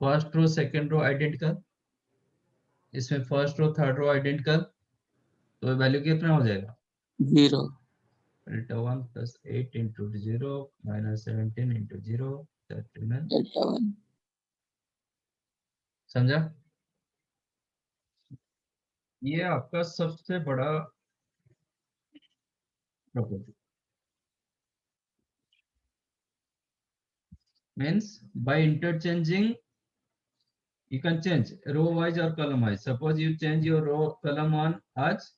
first row second row identical, इसमें first row third row identical, तो value कितना हो जाएगा? 0. Delta 1 plus 8 into 0 minus 17 into 0 that remain. Delta 1. समझा? ये आपका सबसे बड़ा property means by interchanging you can change row wise or column wise. Suppose you change your row column 1 as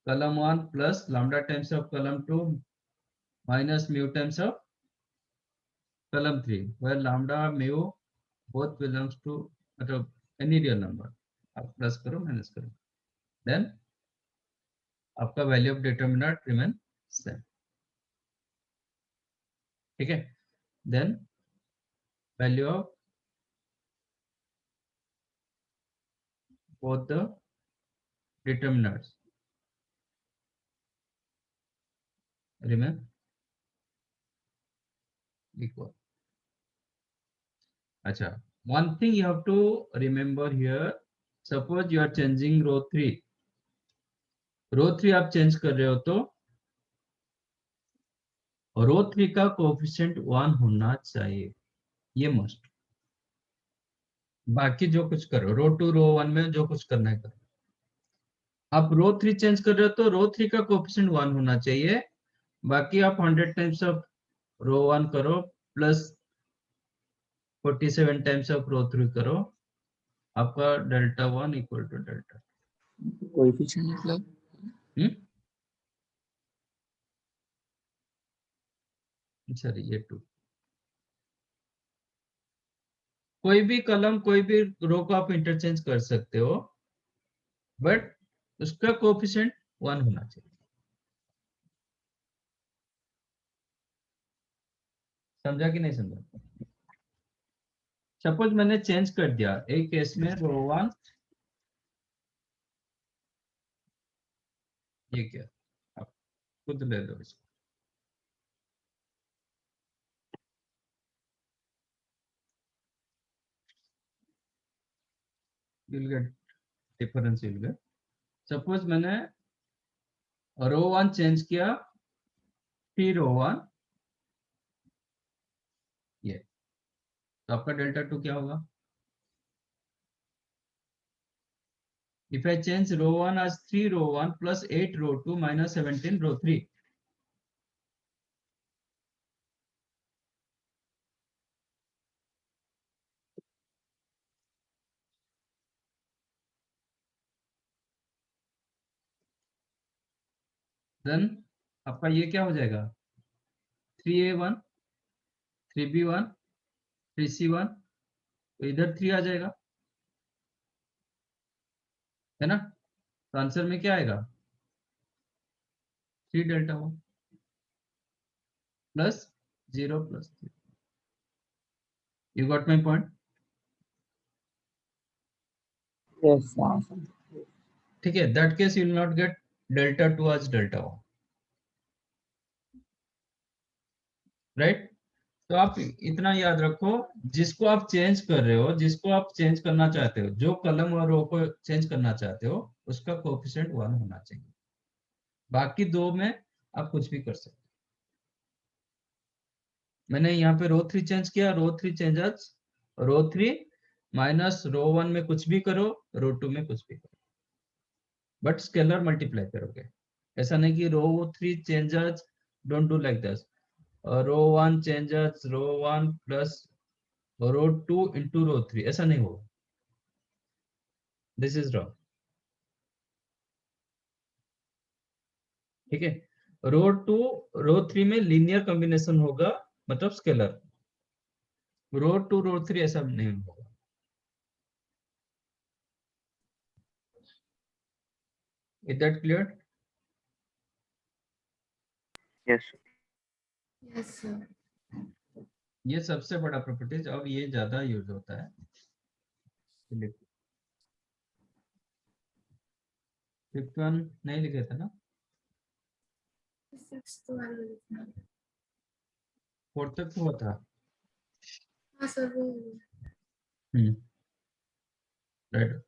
column 1 plus lambda times of column 2 minus mu times of column 3 where lambda mu both belongs to any real number, आप plus करो minus करो, then आपका value of determinant remain same. ठीक है, then value of both the determinants remain equal. Acha, one thing you have to remember here, suppose you are changing row 3 रो 3 आप change कर रहे हो तो रो 3 का कोएफिशिएंट 1 होना चाहिए, ये मस्ट। बाकी जो कुछ करो, रो 2 रो 1 में जो कुछ करना है करो। आप रो 3 चेंज कर रहे हो तो रो 3 का कोएफिशिएंट 1 होना चाहिए। बाकी आप 100 टाइम्स ऑफ रो 1 करो प्लस 47 टाइम्स ऑफ रो 3 करो, आपका delta 1 equal to delta. Coefficient मतलब सॉरी, ये 2। कोई भी कॉलम कोई भी रो को आप इंटरचेंज कर सकते हो, बट उसका कोएफिशिएंट 1 होना चाहिए। समझा कि नहीं समझा? सपोज मैंने चेंज कर दिया एक केस में रो 1, ये क्या, आप खुद ले लो इसको। you'll get difference you'll get। Suppose मैंने रो 1 चेंज किया, फिर रो 1, ये तो आपका डेल्टा 2 क्या होगा? If I change row 1 as 3 row 1 plus 8 row 2 minus 17 row 3, then आपका ये क्या हो जाएगा? 3a1 3b1 3c1, तो इधर 3 आ जाएगा, है ना? तो आंसर में क्या आएगा? 3 delta 1 plus 0 plus 3। You got my point? yes, हाँ, ठीक है, that case you will not get delta 2 as delta 1, right? तो आप इतना याद रखो, जिसको आप चेंज कर रहे हो, जिसको आप चेंज करना चाहते हो, जो कॉलम और रो को चेंज करना चाहते हो, उसका कोएफिशिएंट 1 होना चाहिए। बाकी दो में आप कुछ भी कर सकते हो। मैंने यहाँ पे रो 3 चेंज किया, रो 3 चेंजेस रो 3 माइनस रो 1 में कुछ भी करो, रो 2 में कुछ भी करो, बट स्केलर मल्टीप्लाई करोगे। ऐसा नहीं कि row 3 changes, don't do like this, row 1 changes row 1 plus row 2 into row 3, ऐसा नहीं होगा। दिस इज रॉन्ग, ठीक है? रो 2 रो 3 में लीनियर कॉम्बिनेशन होगा, मतलब स्केलर। रो 2 रो 3 ऐसा नहीं होगा। Is that clear? Yes yes sir. ये सबसे बड़ा प्रॉपर्टीज, अब ये ज्यादा यूज होता है। फिफ्थ वन नहीं लिखे थे ना? सिक्स्थ वाला लिखना। फोर्थ तक तो हुआ था। हाँ सर, वो राइट।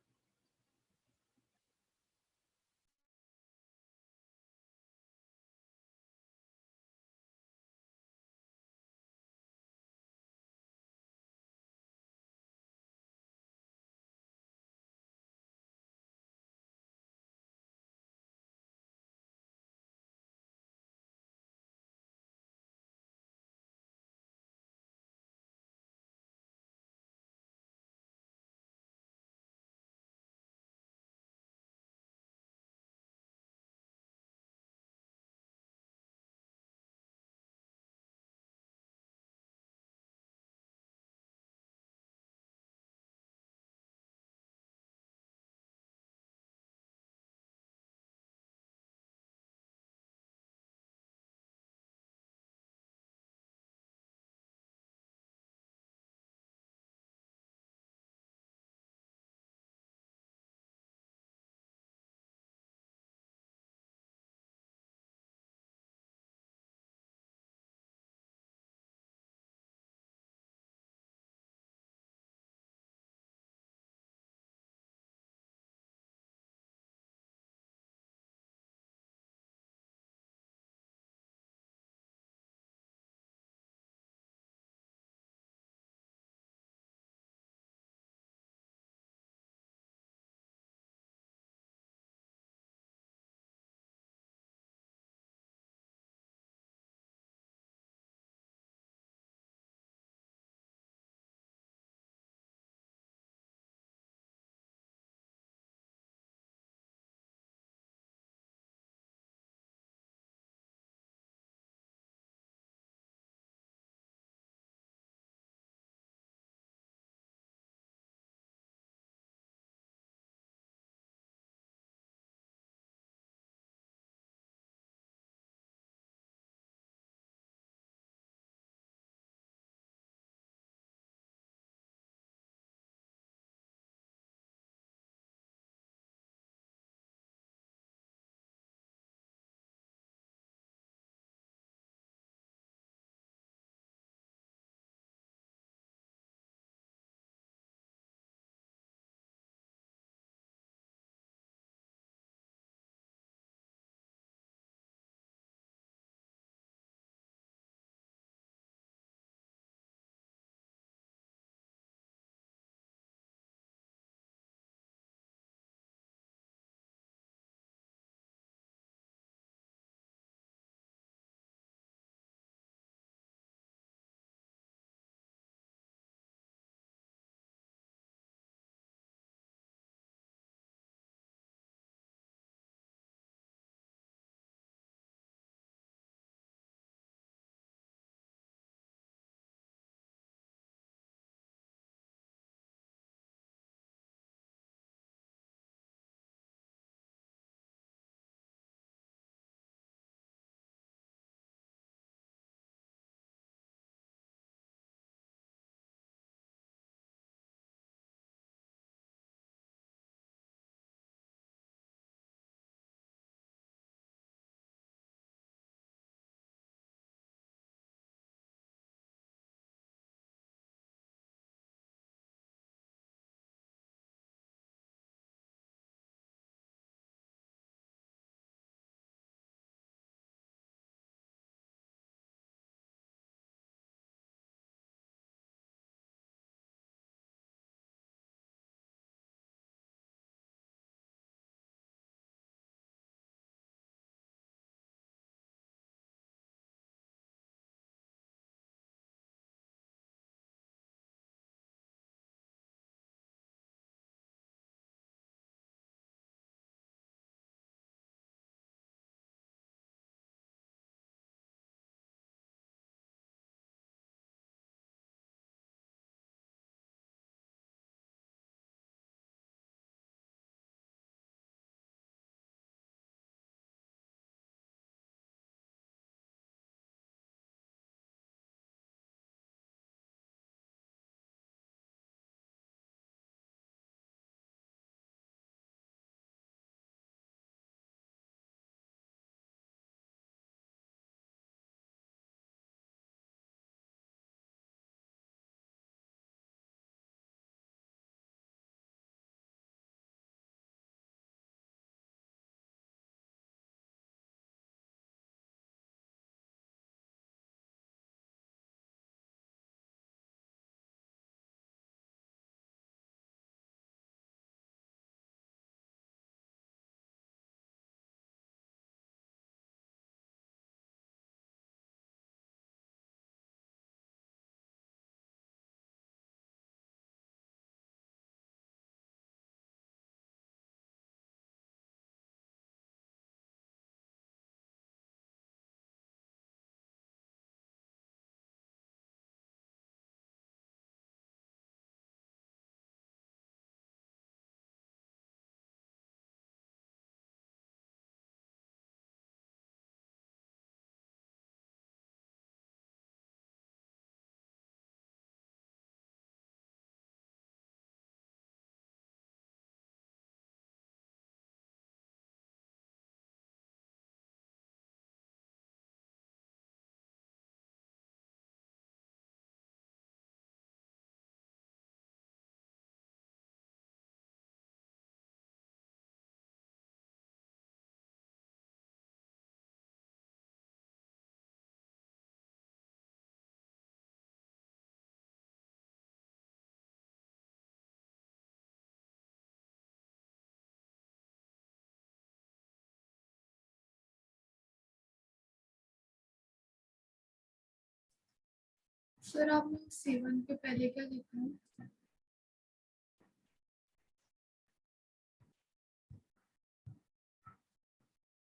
सर आपने C1 के पहले क्या लिखा है?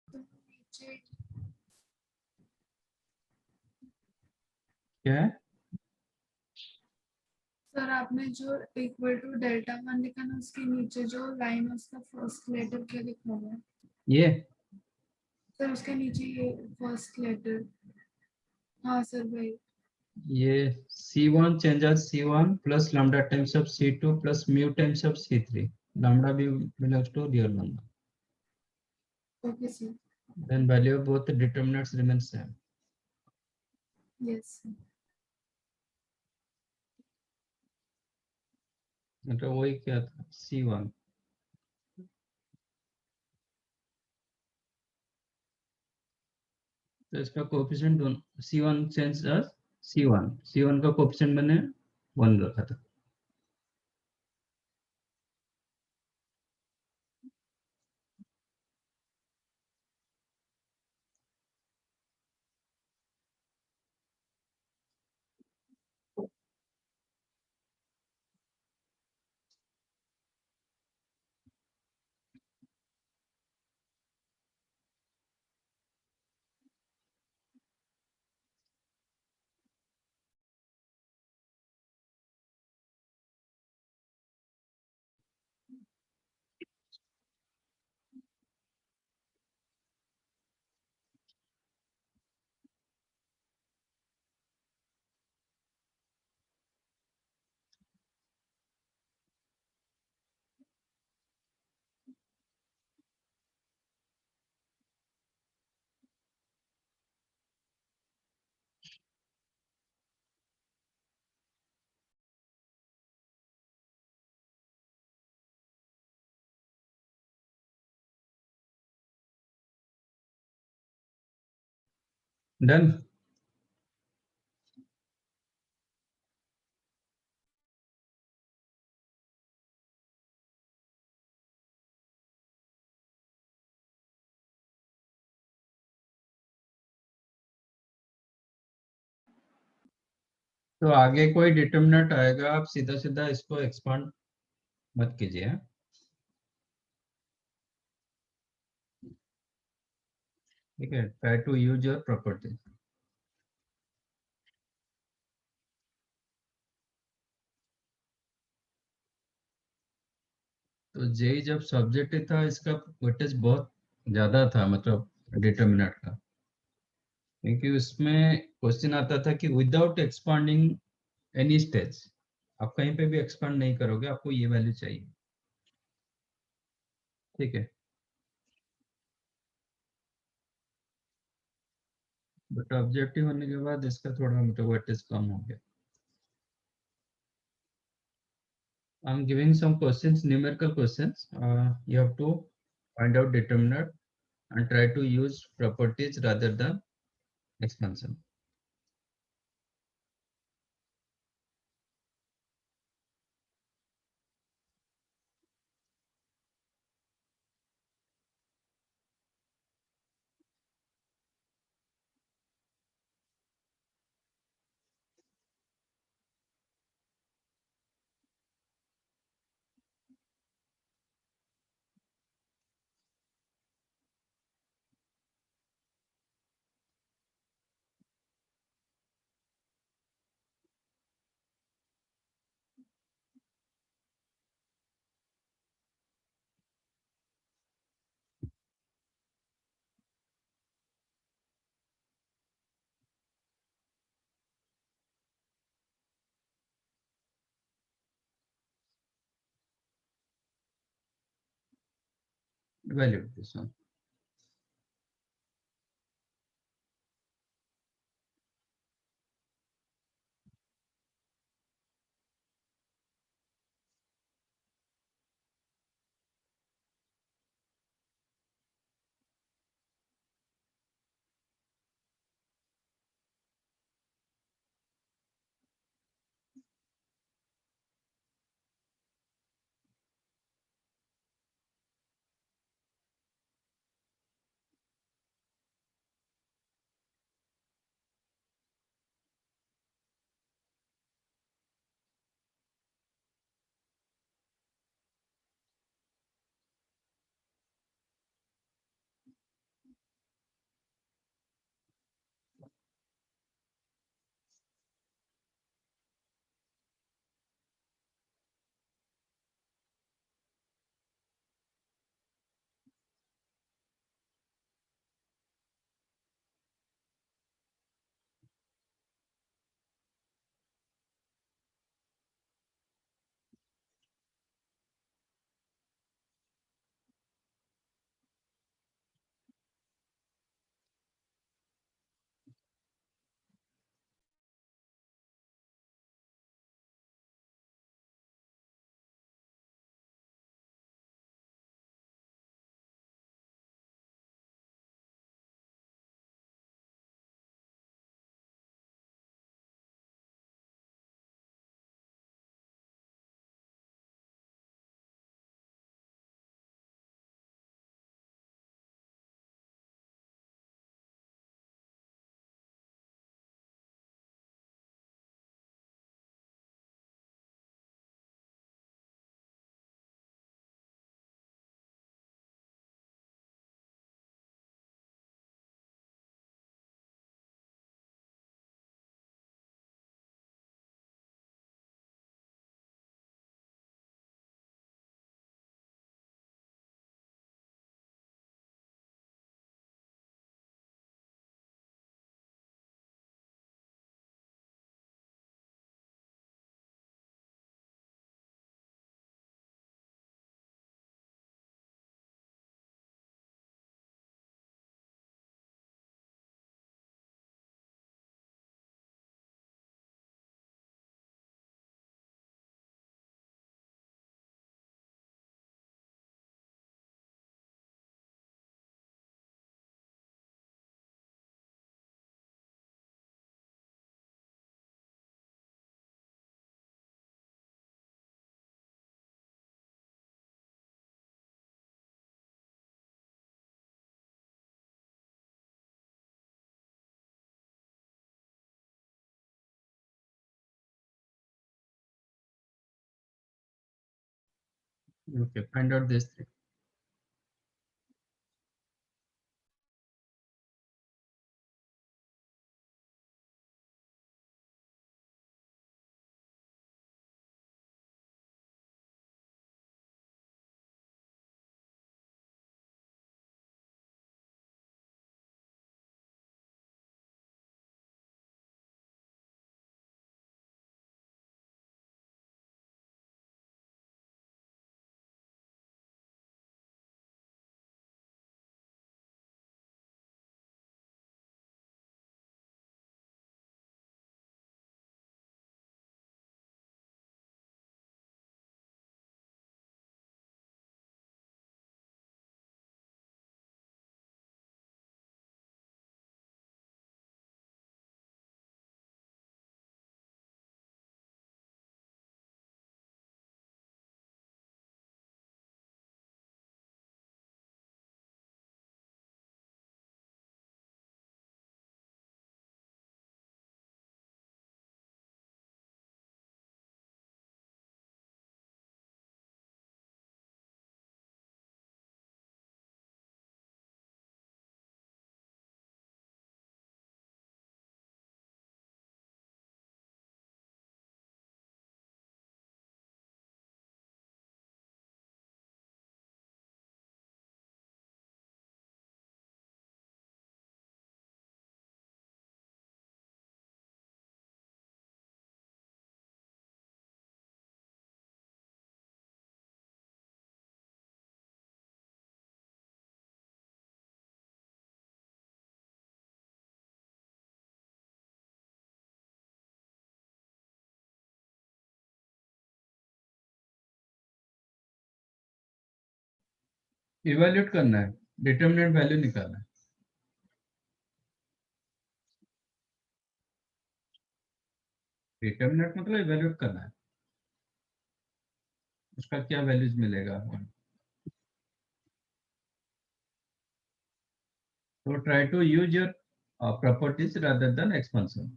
तो नीचे क्या है? सर आपने जो इक्वल टू डेल्टा 1 लिखा ना, उसके नीचे जो लाइन है उसका फर्स्ट लेटर क्या लिखा हुआ है? ये सर उसके नीचे ये फर्स्ट लेटर। हाँ सर भाई। ये C1 changes C1 plus lambda times of C2 plus mu times of C3. Lambda b belongs to real number. Okay sir. Then value of both the determinants remains same. Yes sir. मतलब वही क्या था C1. तो इसका coefficient दोनों C1 change as C1. C1 का coefficient मैंने 1 रखा था. Done. तो आगे कोई डिटरमिनेंट आएगा, आप सीधा सीधा इसको एक्सपांड मत कीजिए. हाँ? ठीक है, try to use your property. तो जेई जब सब्जेक्टिव था, इसका वेटेज बहुत ज्यादा था, मतलब डिटरमिनेंट का, क्योंकि उसमें क्वेश्चन आता था कि विदाउट एक्सपांडिंग एनी स्टेज, आप कहीं पे भी एक्सपांड नहीं करोगे, आपको ये वैल्यू चाहिए. ठीक है, बट ऑब्जेक्टिव होने के बाद इसका थोड़ा मतलब वेटेज कम हो गया. I am giving some questions, numerical questions. You have to find out determinant and try to use properties rather than expansion. Evaluate this one. Okay, find out these three. Evaluate करना है, determinant value निकालना है. Determinant मतलब evaluate करना है, उसका क्या values मिलेगा. So try to use your properties rather than expansion.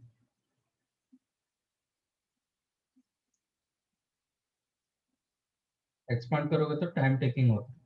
Expand करोगे तो टाइम टेकिंग होता है.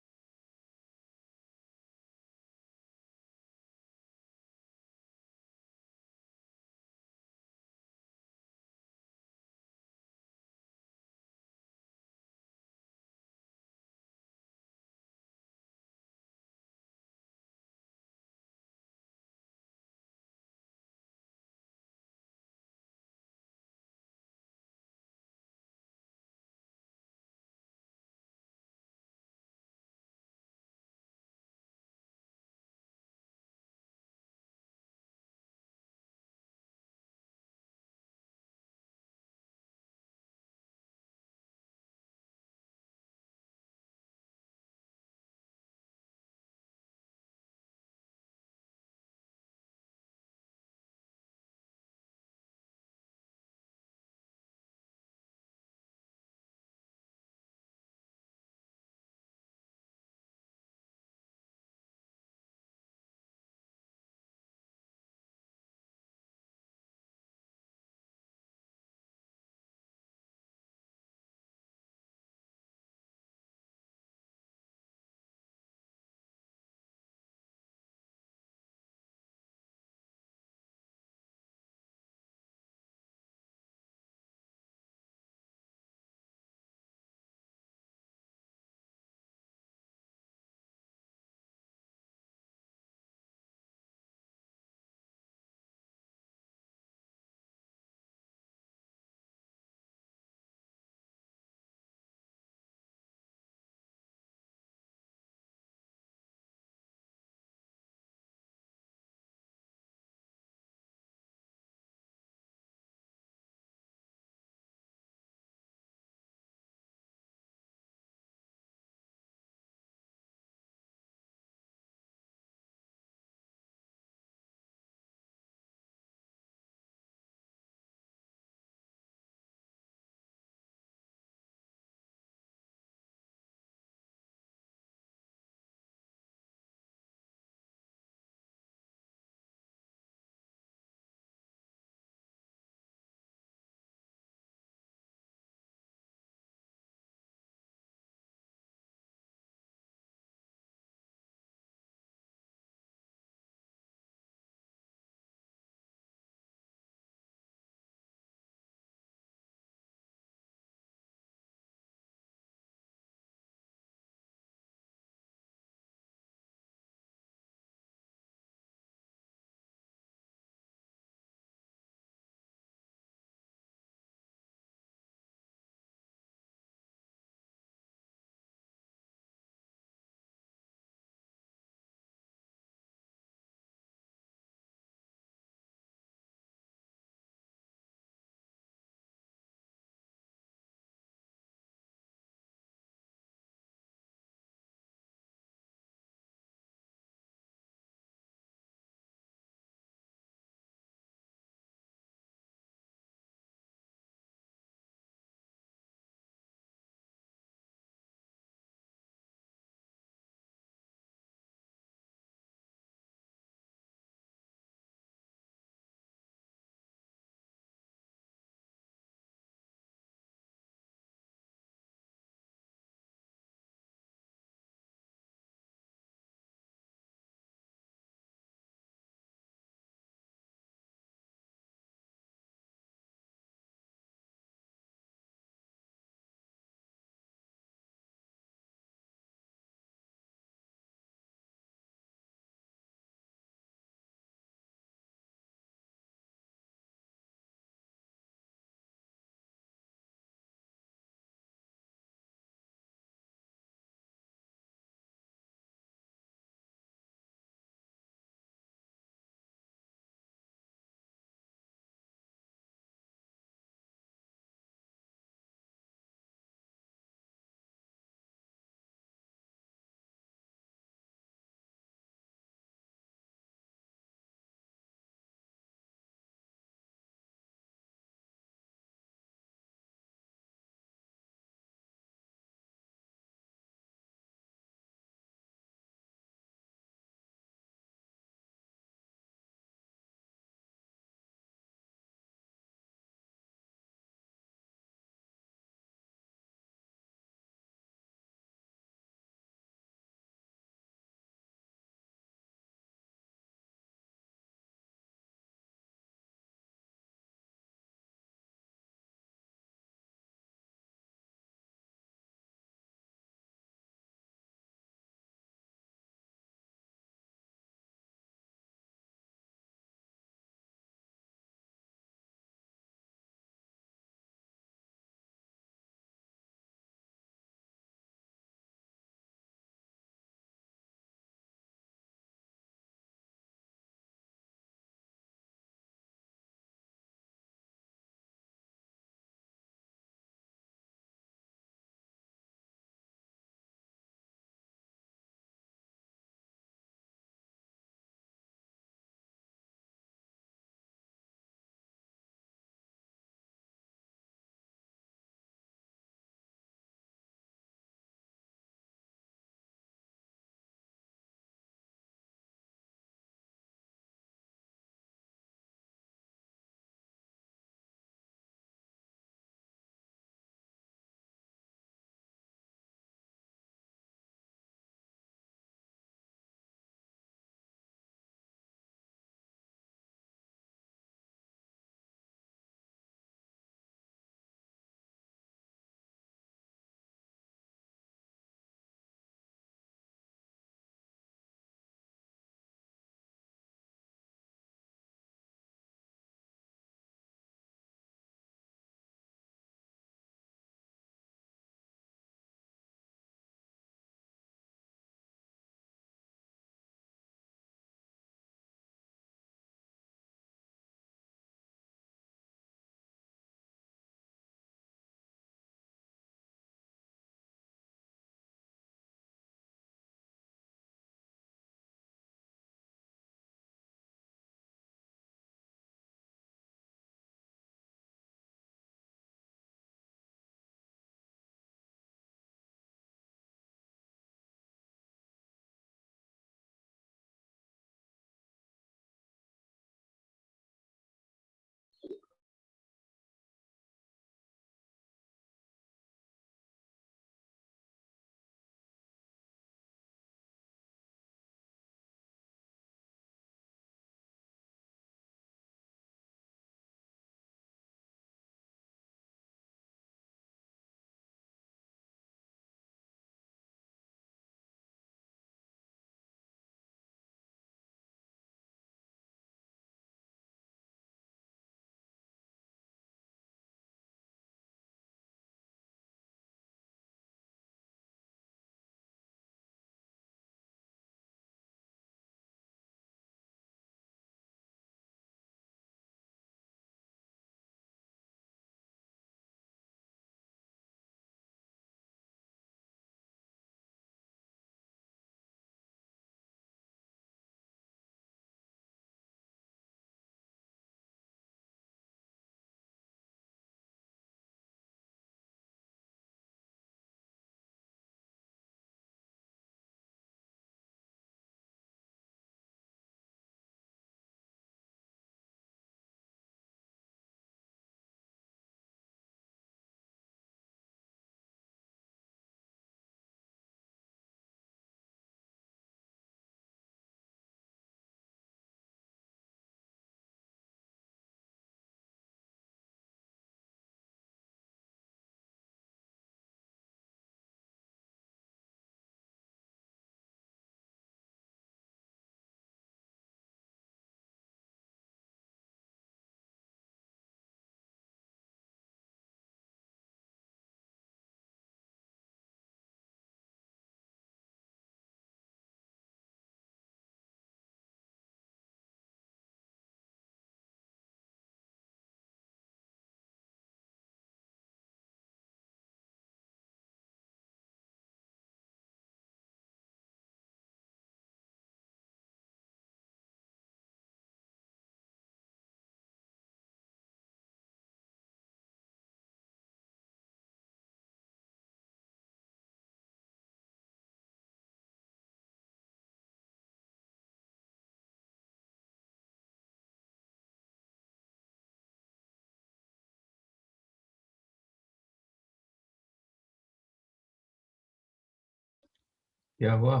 क्या हुआ?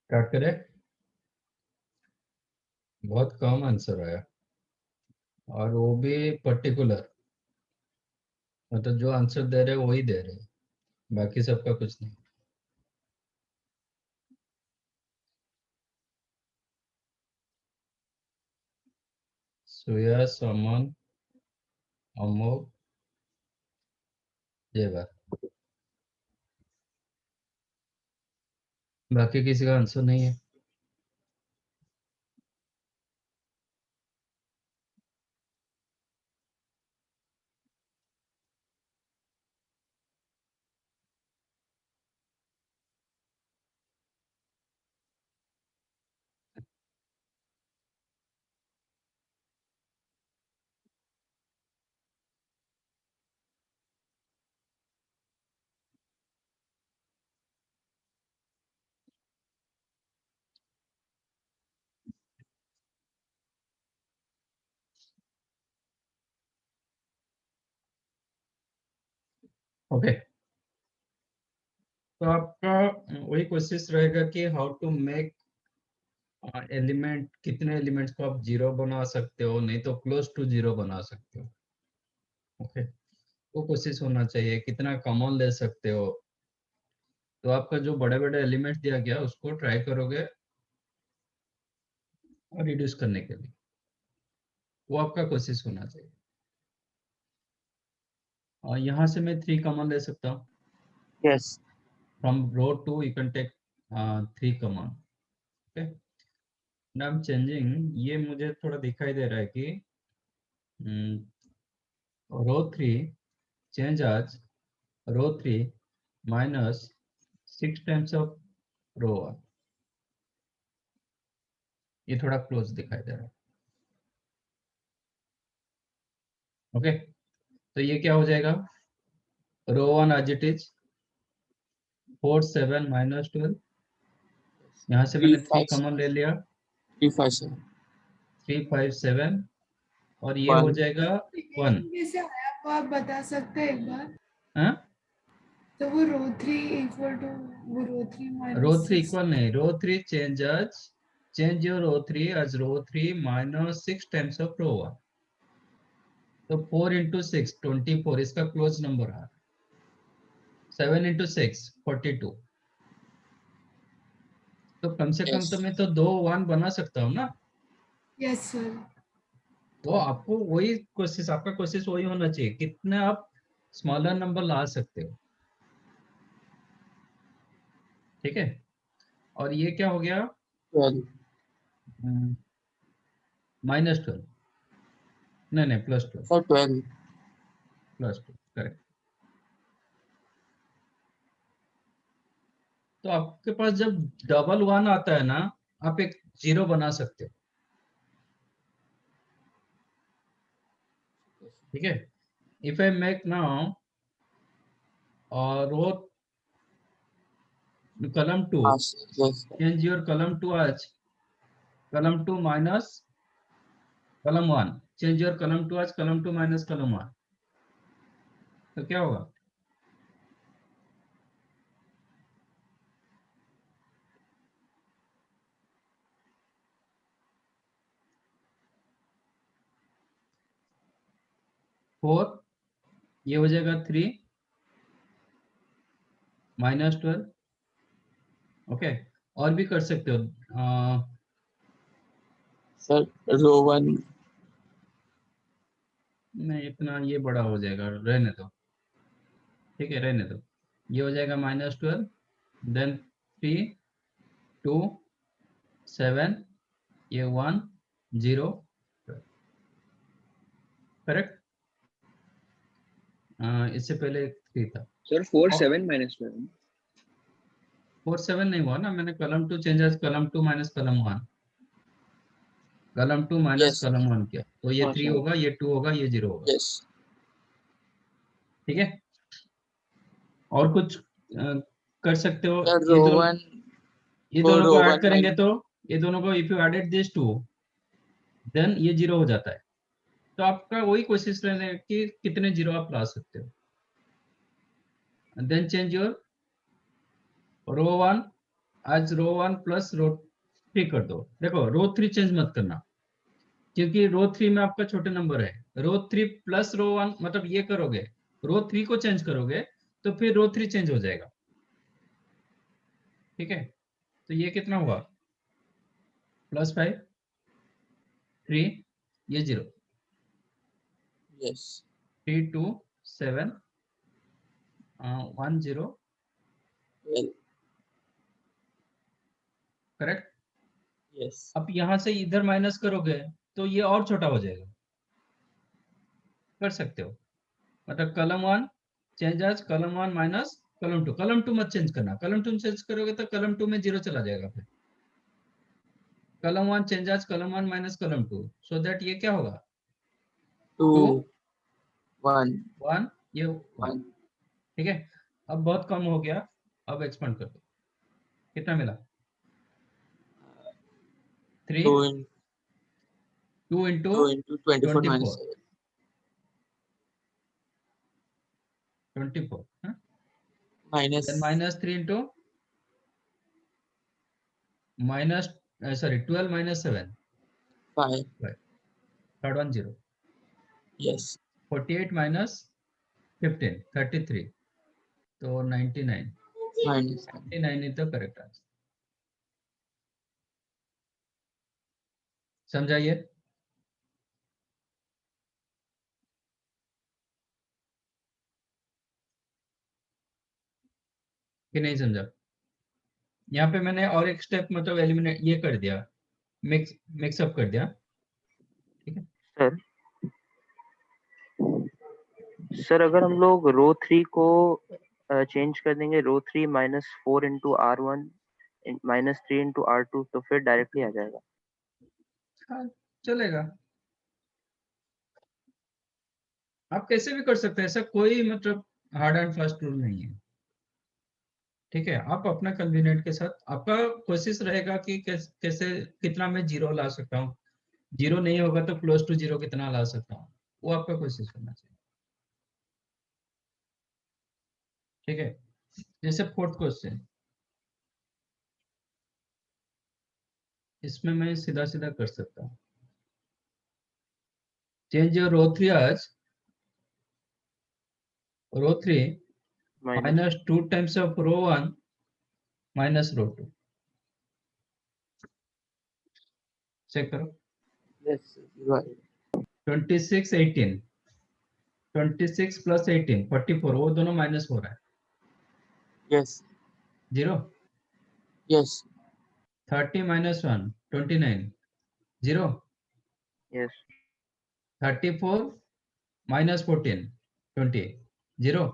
स्टार्ट करें? बहुत कम आंसर आया, और वो भी पर्टिकुलर, मतलब जो आंसर दे रहे वही दे रहे, बाकी सबका कुछ नहीं। सुया, समन, अमोघ, जयवर, बाकी किसी का आंसर नहीं है। ओके, तो आपका वही कोशिश रहेगा कि हाउ टू मेक एलिमेंट, कितने एलिमेंट्स को आप जीरो बना सकते हो, नहीं तो क्लोज टू जीरो बना सकते हो। ओके, वो कोशिश होना चाहिए, कितना कॉमन ले सकते हो। तो आपका जो बड़े बड़े एलिमेंट्स दिया गया उसको ट्राई करोगे रिड्यूस करने के लिए, वो आपका कोशिश होना चाहिए। और यहाँ से मैं 3 कॉमन ले सकता हूँ। Yes. From row 2 you can take 3 common. Okay, now I'm changing, ये मुझे थोड़ा दिखाई दे रहा है कि row 3 change as row 3 minus 6 times of row 1, ये थोड़ा क्लोज दिखाई दे रहा है। ओके, तो ये क्या हो जाएगा, रो 1 as it is 4 7 minus 12, यहाँ से मैंने 3 कॉमन ले लिया, 3 5 7 3 5 7, और ये हो 1. जाएगा 1। कैसे आया वो आप बता सकते हैं एक बार? हाँ, तो वो रो 3 इक्वल टू वो रो 3 रो माइनस 3 इक्वल नहीं, रो 3 change your row 3 as row 3 minus 6 times of row 1, तो 4 into 6 24, इसका क्लोज नंबर है। 7 into 6 42, तो कम से कम Yes. तो मैं तो 2 1 बना सकता हूँ ना। Yes sir. तो आपको वही कोशिश, आपका कोशिश वही होना चाहिए, कितने आप स्मॉलर नंबर ला सकते हो। ठीक है, और ये क्या हो गया, 12. -12, नहीं +12, Sir, 12. +2, करेक्ट। तो आपके पास जब डबल 1 आता है ना, आप एक 0 बना सकते हो। ठीक है, if I make now row column 2, Yes. change your column 2 as column 2 minus column 1, change your column 2 as column 2 minus column 1, तो क्या होगा, फोर, ये हो जाएगा 3 -12। ओके, और भी कर सकते हो। Sir, row 1. नहीं, इतना ये बड़ा हो जाएगा, रहने दो। ठीक है, रहने दो, ये हो जाएगा -12, देन 3 2 7, ये 1 0, करेक्ट। इससे पहले 3 था। सर 4 और- 7 minus 12. 4 7 नहीं हुआ ना, मैंने कलम 2 चेंज एज कलम 2 माइनस कलम 1, कलम 2 माइनस Yes. कलम 1 किया, तो ये हाँ, 3 सर। होगा, ये 2 होगा, ये 0 होगा। Yes. ठीक है, और कुछ कर सकते हो। Sir, ये row दोनों 1 ये for दोनों को row ऐड 1 करेंगे तो ये दोनों को if you added this 2 then ये 0 हो जाता है। तो आपका वही कोशिश रहना है कि कितने 0 आप ला सकते हो। देन चेंज योर रो 1 आज रो 1 प्लस रो 3 कर दो। देखो रो 3 चेंज मत करना, क्योंकि रो 3 में आपका छोटे नंबर है। रो 3 प्लस रो 1 मतलब ये करोगे, रो 3 को चेंज करोगे तो फिर रो 3 चेंज हो जाएगा। ठीक है, तो ये कितना हुआ, +5 3, ये 0, Yes. 3 2 7 1 0, Well. करेक्ट। Yes. अब यहां से इधर माइनस करोगे तो ये और छोटा हो जाएगा, कर सकते हो। मतलब कलम 1 चेंज आज कलम 1 माइनस कलम 2, कलम 2 मत चेंज करना, कलम 2 चेंज करोगे तो कलम 2 में 0 चला जाएगा। फिर कलम 1 चेंज आज कलम 1 माइनस कलम 2, सो दैट ये क्या होगा 2 1 1, ये 1। 1. ठीक है, अब बहुत कम हो गया, अब एक्सपेंड कर दो, कितना मिला 3 2 in 2 into 2 into 24 minus 24 7. 24, huh? Minus Then -3 into minus sorry 12 minus 7, 5. third one 0, Yes. 48 minus 15 33, तो 99 Minus 9. 99 is the correct answer। समझाइए। कि नहीं समझा। यहाँ पे मैंने और एक स्टेप मतलब एलिमिनेट ये कर दिया, मिक्सअप कर दिया। ठीक है, सर सर अगर हम लोग रो 3 को चेंज कर देंगे, रो 3 -4 इंटू R1 -3 इंटू R2, तो फिर डायरेक्टली आ जाएगा। हाँ चलेगा, आप कैसे भी कर सकते हैं, ऐसा कोई मतलब हार्ड एंड फास्ट रूल नहीं है। ठीक है, आप अपना कन्वीनियंट के साथ, आपका कोशिश रहेगा कि कैसे कितना मैं 0 ला सकता हूँ, 0 नहीं होगा तो क्लोज टू 0 कितना ला सकता हूँ, वो आपका कोशिश करना चाहिए। ठीक है, जैसे 4th क्वेश्चन, इसमें मैं सीधा सीधा कर सकता हूँ। Change your row 3 as row 3 minus -2 times of row 1 minus row 2, check करो। Yes. You are. 26 18, 26 plus 18 44, वो दोनों माइनस हो रहा है, Yes. 0। Yes. 30 minus 1 29, 0। Yes 34 minus 14 20, 0।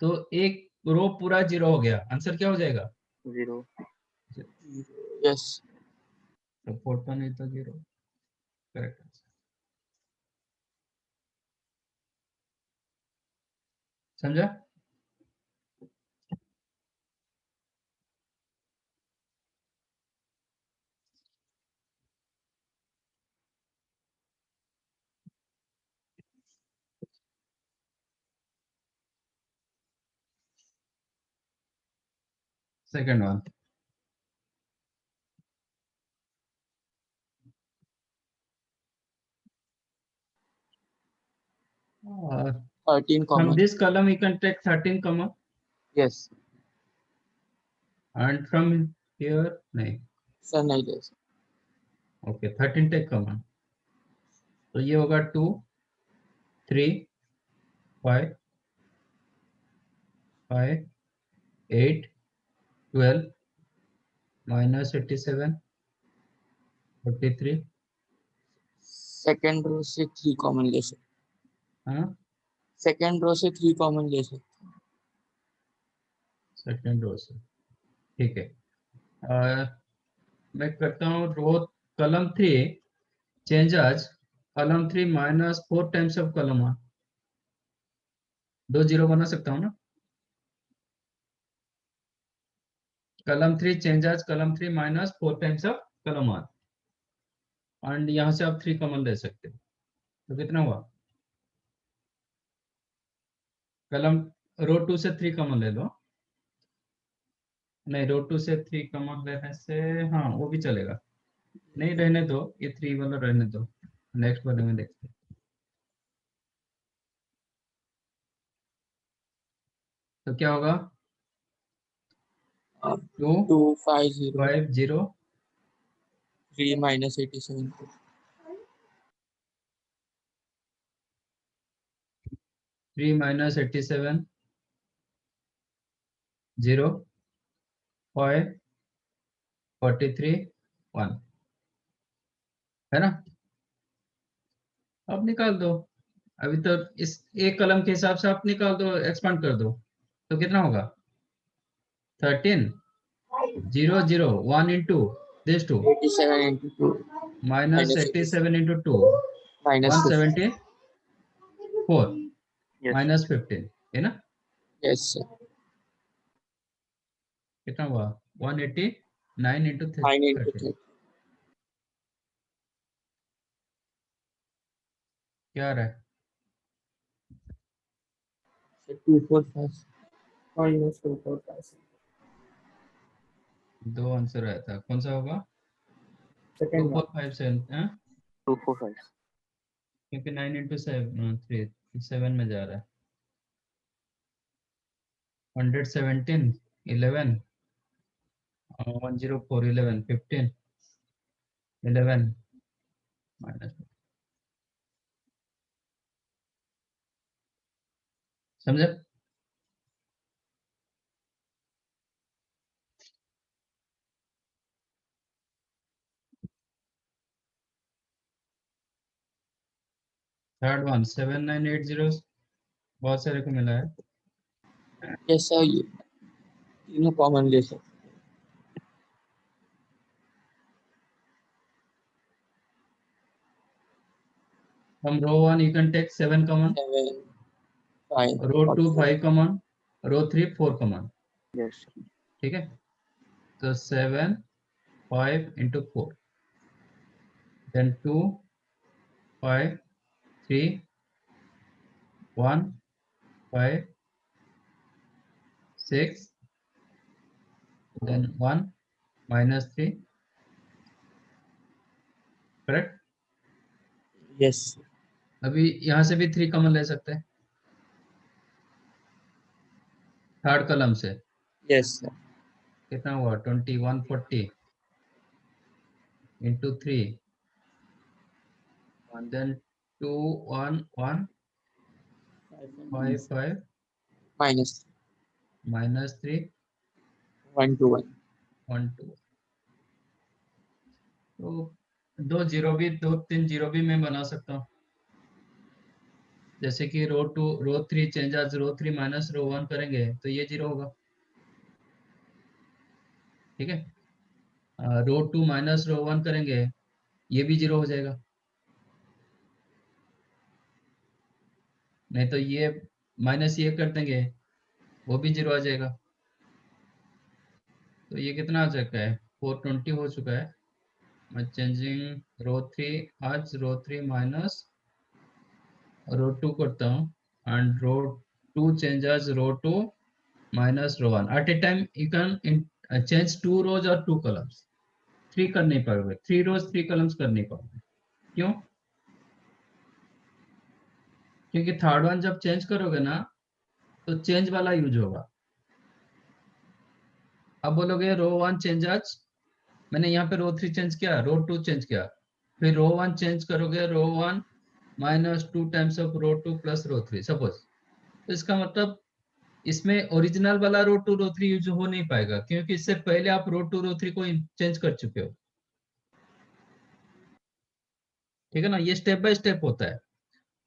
तो एक रो पूरा 0 हो गया, आंसर क्या हो जाएगा 0 Yes. तो 4 नहीं तो 0, करेक्ट आंसर। समझा। Second one, from 13 common. this column you can take 13 comma Yes. and from here नहीं, Sir, नहीं ले. ओके 13 टेक कॉमन, तो ये होगा 2 3 5 5, 8, 12, minus 87, 43. सेकेंड रो से 3 कॉमन ले सकते, हाँ, सेकेंड रो से 3 कॉमन ले सकते। सेकंड रो से, ठीक है। मैं करता हूँ row column 3 changes column 3 minus 4 times of column 1, 2 zero बना सकता हूँ ना। Column 3 changes column 3 minus 4 times of column 1, and यहाँ से आप 3 कॉमन ले सकते हो, तो कितना हुआ? कॉलम रो 2 से 3 कॉमन ले लो, नहीं रो 2 से 3 कॉमन लेने से हाँ वो भी चलेगा, नहीं रहने दो, ये 3 वाला रहने दो, नेक्स्ट वाले में देखते हैं। तो क्या होगा? 2 250 5 0 3 माइनस 87 3 minus 87 0 5 43 1, है ना? अब निकाल दो, अभी तो इस एक कलम के हिसाब से आप निकाल दो, एक्सपांड कर दो, तो कितना होगा? 13 0 0 1 into this 2 87 into 2 minus minus 87 into 2 minus 50. 174 Yes. minus 15, है ना? Yes sir. कितना हुआ? 189 into 9 into 13, 30. क्या आ रहा है? So 245 minus 245. दो आंसर आया था, कौन सा होगा? Second 2 one. 4 5 7, हाँ? 245. क्योंकि 9 into 7 3 7 में जा रहा है। 117 11 104 11 15 11 माइनस, समझे? थर्ड वन 7980 बहुत सारे को मिला है। Yes sir. तीनों कॉमन ले सकते. From row 1 you can take 7 common, 7 5 row 2 44. 5 common, row 3 4 common, Yes. ठीक है? तो 7 5 into 4, then 2 5 3 1 5 6, then 1 minus 3, correct? Yes. अभी यहाँ से भी 3 कॉमन ले सकते हैं थर्ड कॉलम से, Yes sir. कितना हुआ? 2140 into 3, and then 2 1 1 5 5 Minus minus 3 1 to 1. 1 2, तो 2 जीरो भी 2 3 जीरो भी मैं बना सकता हूँ, जैसे कि रो 2 रो 3 चेंजेस रो 3 माइनस रो 1 करेंगे तो ये जीरो होगा, ठीक है? रो 2 माइनस रो 1 करेंगे ये भी जीरो हो जाएगा, नहीं तो ये माइनस ये कर देंगे वो भी जीरो आ जाएगा, तो ये कितना आ चुका है? 420 हो चुका है। मैं चेंजिंग रो 3 आज रो 3 माइनस रो 2 करता हूँ, and row 2 changes row 2 minus row 1 at a time you can change 2 rows or 2 columns, 3 कर नहीं पाओगे, 3 rows 3 columns कर नहीं पाओगे, क्यों? क्योंकि थर्ड वन जब चेंज करोगे ना तो चेंज वाला यूज होगा। अब बोलोगे रो 1 चेंजेस, मैंने यहाँ पे रो 3 चेंज किया, रो 2 चेंज किया, फिर रो 1 चेंज करोगे, row 1 minus 2 times of row 2 plus row 3 suppose, तो इसका मतलब इसमें ओरिजिनल वाला रो 2 रो 3 यूज हो नहीं पाएगा, क्योंकि इससे पहले आप रो 2 रो 3 को चेंज कर चुके हो। ठीक है ना, ये स्टेप बाय स्टेप होता है।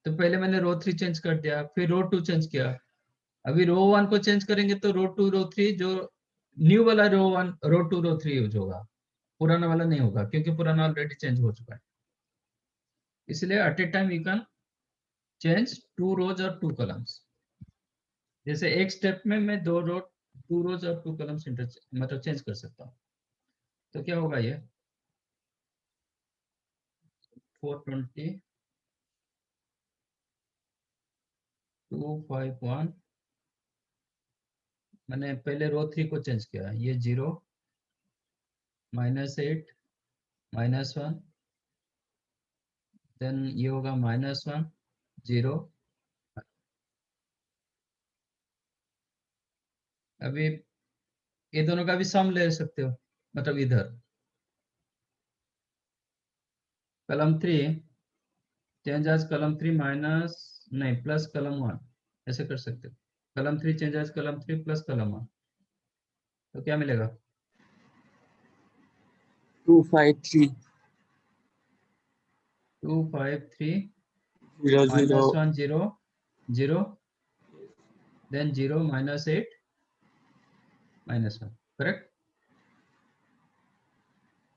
तो पहले मैंने रो 3 चेंज कर दिया, फिर रो 2 चेंज किया, अभी रो 1 को चेंज करेंगे तो रो 2 रो 3 जो न्यू वाला रो 1 रो 2 रो 3 यूज होगा, पुराना वाला नहीं होगा, क्योंकि पुराना ऑलरेडी चेंज हो चुका है। इसलिए at a time you can change 2 rows और 2 कॉलम्स। जैसे एक स्टेप में मैं 2 रोज और 2 कॉलम्स मतलब चेंज कर सकता हूँ। तो क्या होगा ये 420 251, मैंने पहले रो 3 को चेंज किया, ये 0 -8 -1, देन ये होगा -1 0। अभी ये दोनों का भी सम ले सकते हो, मतलब इधर कलम 3 चेंज एज कलम 3 माइनस नहीं प्लस कलम 1, ऐसे कर सकते हो। कलम 3 चेंज एज कलम 3 प्लस कलम 1, तो क्या मिलेगा 253 253 0 0 -1 0 0, देन 0 -8 -1, करेक्ट।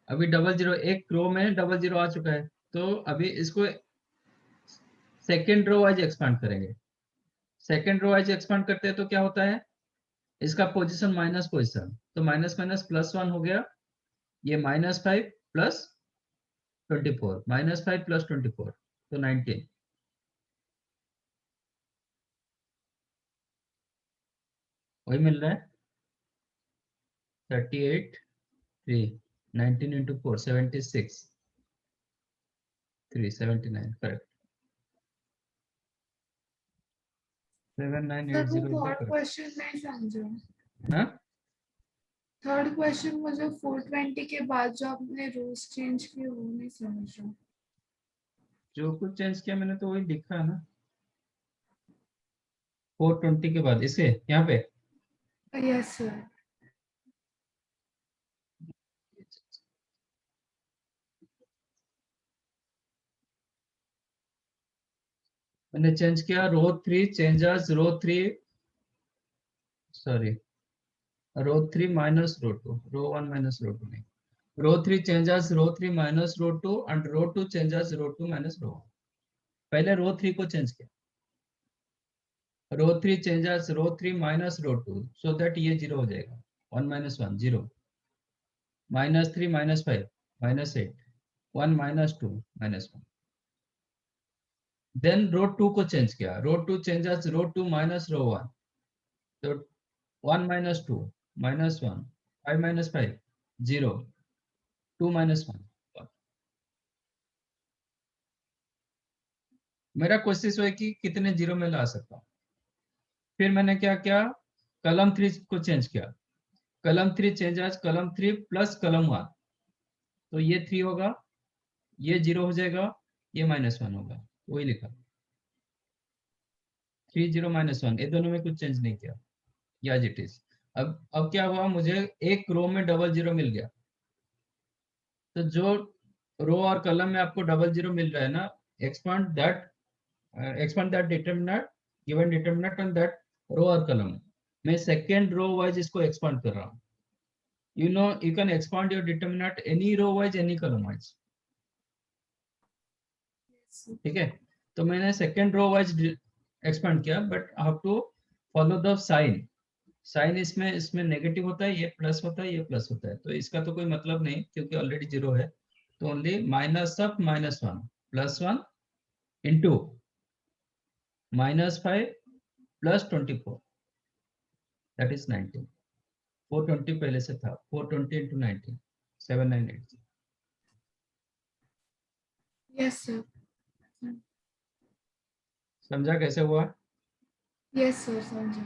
अभी 00 एक रो में 00 आ चुका है, तो अभी इसको सेकेंड रो वाइज एक्सपांड करेंगे। सेकेंड रो वाइज एक्सपांड करते हैं तो क्या होता है, इसका पोजीशन माइनस पोजीशन, तो माइनस माइनस +1 हो गया, ये -5 प्लस 24, -5 प्लस 24 तो 19, वही मिल रहा है 38 3 19 into 4 76 3 79, करेक्ट। सर 7980 वो is the third correct। Question नहीं समझा। हाँ थर्ड क्वेश्चन मुझे 420 के बाद जो आपने रोज चेंज किए वो नहीं समझ रहा। जो कुछ चेंज किया मैंने तो वही लिखा है ना, 420 के बाद इसे यहाँ पे यस सर। मैंने चेंज किया रो 3 चेंजेस रो 3 सॉरी रो 3 माइनस रो 2 रो 1 माइनस रो 2 नहीं, रो 3 changes row 3 minus row 2 and row 2 changes row 2 minus row 1। पहले रो 3 को चेंज किया, रो 3 changes row 3 minus row 2, so that ये 0 हो जाएगा, 1 minus 1 0, -3 -5 -8 1 minus 2 -1। देन रो 2 को चेंज किया, रो 2 changes रो 2 minus रो 1, तो 1 minus 2 -1 5 minus 5 0 2 minus 1। मेरा कोशिश है कि कितने जीरो में ला सकता हूँ। फिर मैंने क्या किया, कलम 3 को चेंज किया, कलम 3 चेंज आज कलम 3 प्लस कलम 1, तो ये 3 होगा, ये 0 हो जाएगा, ये -1 होगा, वही लिखा 3 0 -1, ये दोनों में कुछ चेंज नहीं किया, या इट इज। अब क्या हुआ, मुझे एक रो में 00 मिल गया, तो जो रो और कलम में आपको 00 मिल रहा है ना, expand that determinant given determinant on that रो और कलम, मैं सेकेंड रो वाइज इसको एक्सपांड कर रहा हूँ। you know you can expand your determinant any row wise any column wise, ठीक है। तो मैंने सेकेंड रो वाइज एक्सपांड किया, but I have to follow the sign. Sign इसमें नेगेटिव होता है, ये प्लस होता है, ये प्लस होता है, तो इसका तो कोई मतलब नहीं क्योंकि ऑलरेडी 0 है, तो only minus of -1 +1 into -5 plus 24, that is 19। 420 पहले से था, 420 into 19 798। Yes sir. समझा कैसे हुआ, यस सर समझा।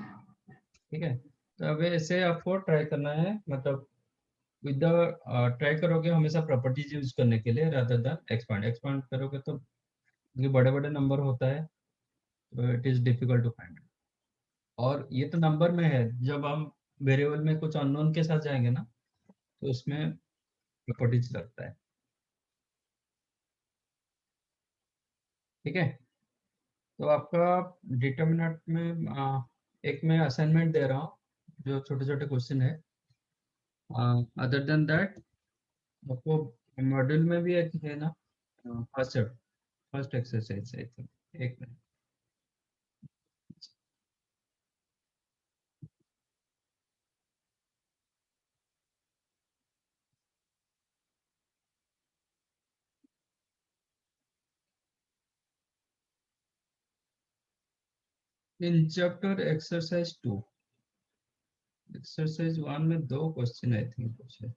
ठीक है। तो अब ऐसे आपको ट्राई करना है, मतलब विद द ट्राई करोगे हमेशा प्रॉपर्टीज यूज करने के लिए रादर देन एक्सपांड। एक्सपांड करोगे तो ये बड़े बड़े नंबर होता है, तो it is difficult to find. और ये तो नंबर में है, जब हम वेरिएबल में कुछ अननोन के साथ जाएंगे ना तो उसमें प्रॉपर्टीज लगता है। ठीक है, तो आपका डिटरमिनेंट में एक मैं असाइनमेंट दे रहा हूँ जो छोटे छोटे क्वेश्चन है। अदर देन दैट आपको मॉड्यूल में भी एक है ना, फर्स्ट एक्सरसाइज आई थिंक, एक मिनट। इन चैप्टर एक्सरसाइज 2, एक्सरसाइज 1 में 2 क्वेश्चन आई थिंक कुछ है।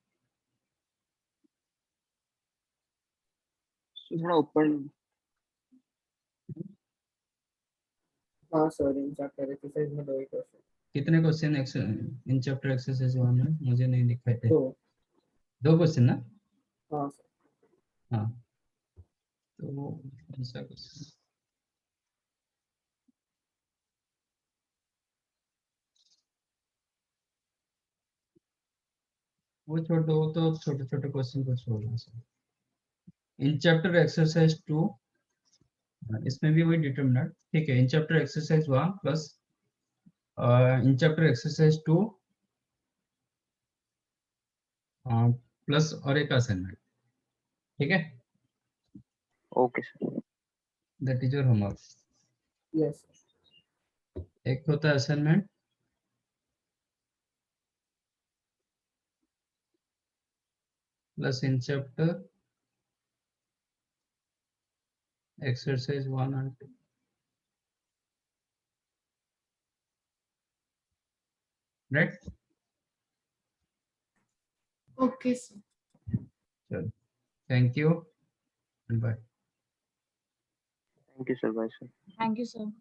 थोड़ा ओपन। हाँ सर, इन चैप्टर एक्सरसाइज में 2 ही क्वेश्चन। कितने क्वेश्चन इन चैप्टर एक्सरसाइज 1 में? मुझे नहीं दिखाई थे। 2। 2 क्वेश्चन ना? हाँ सर। हाँ, तो कौन सा क्वेश्चन? वो छोड़ दो, वो तो छोटे छोटे क्वेश्चन को छोड़ दो। इन चैप्टर एक्सरसाइज 2, इसमें भी वही डिटरमिनेंट। ठीक है, in chapter exercise 1 plus in chapter exercise 2 plus और एक असाइनमेंट। ठीक है, okay sir. That is your homework. Yes. एक होता है assignment, plus in chapter exercise 1 and 2। Right, okay sir. चलो, thank you, bye. Thank you sir, bye sir. Thank you sir.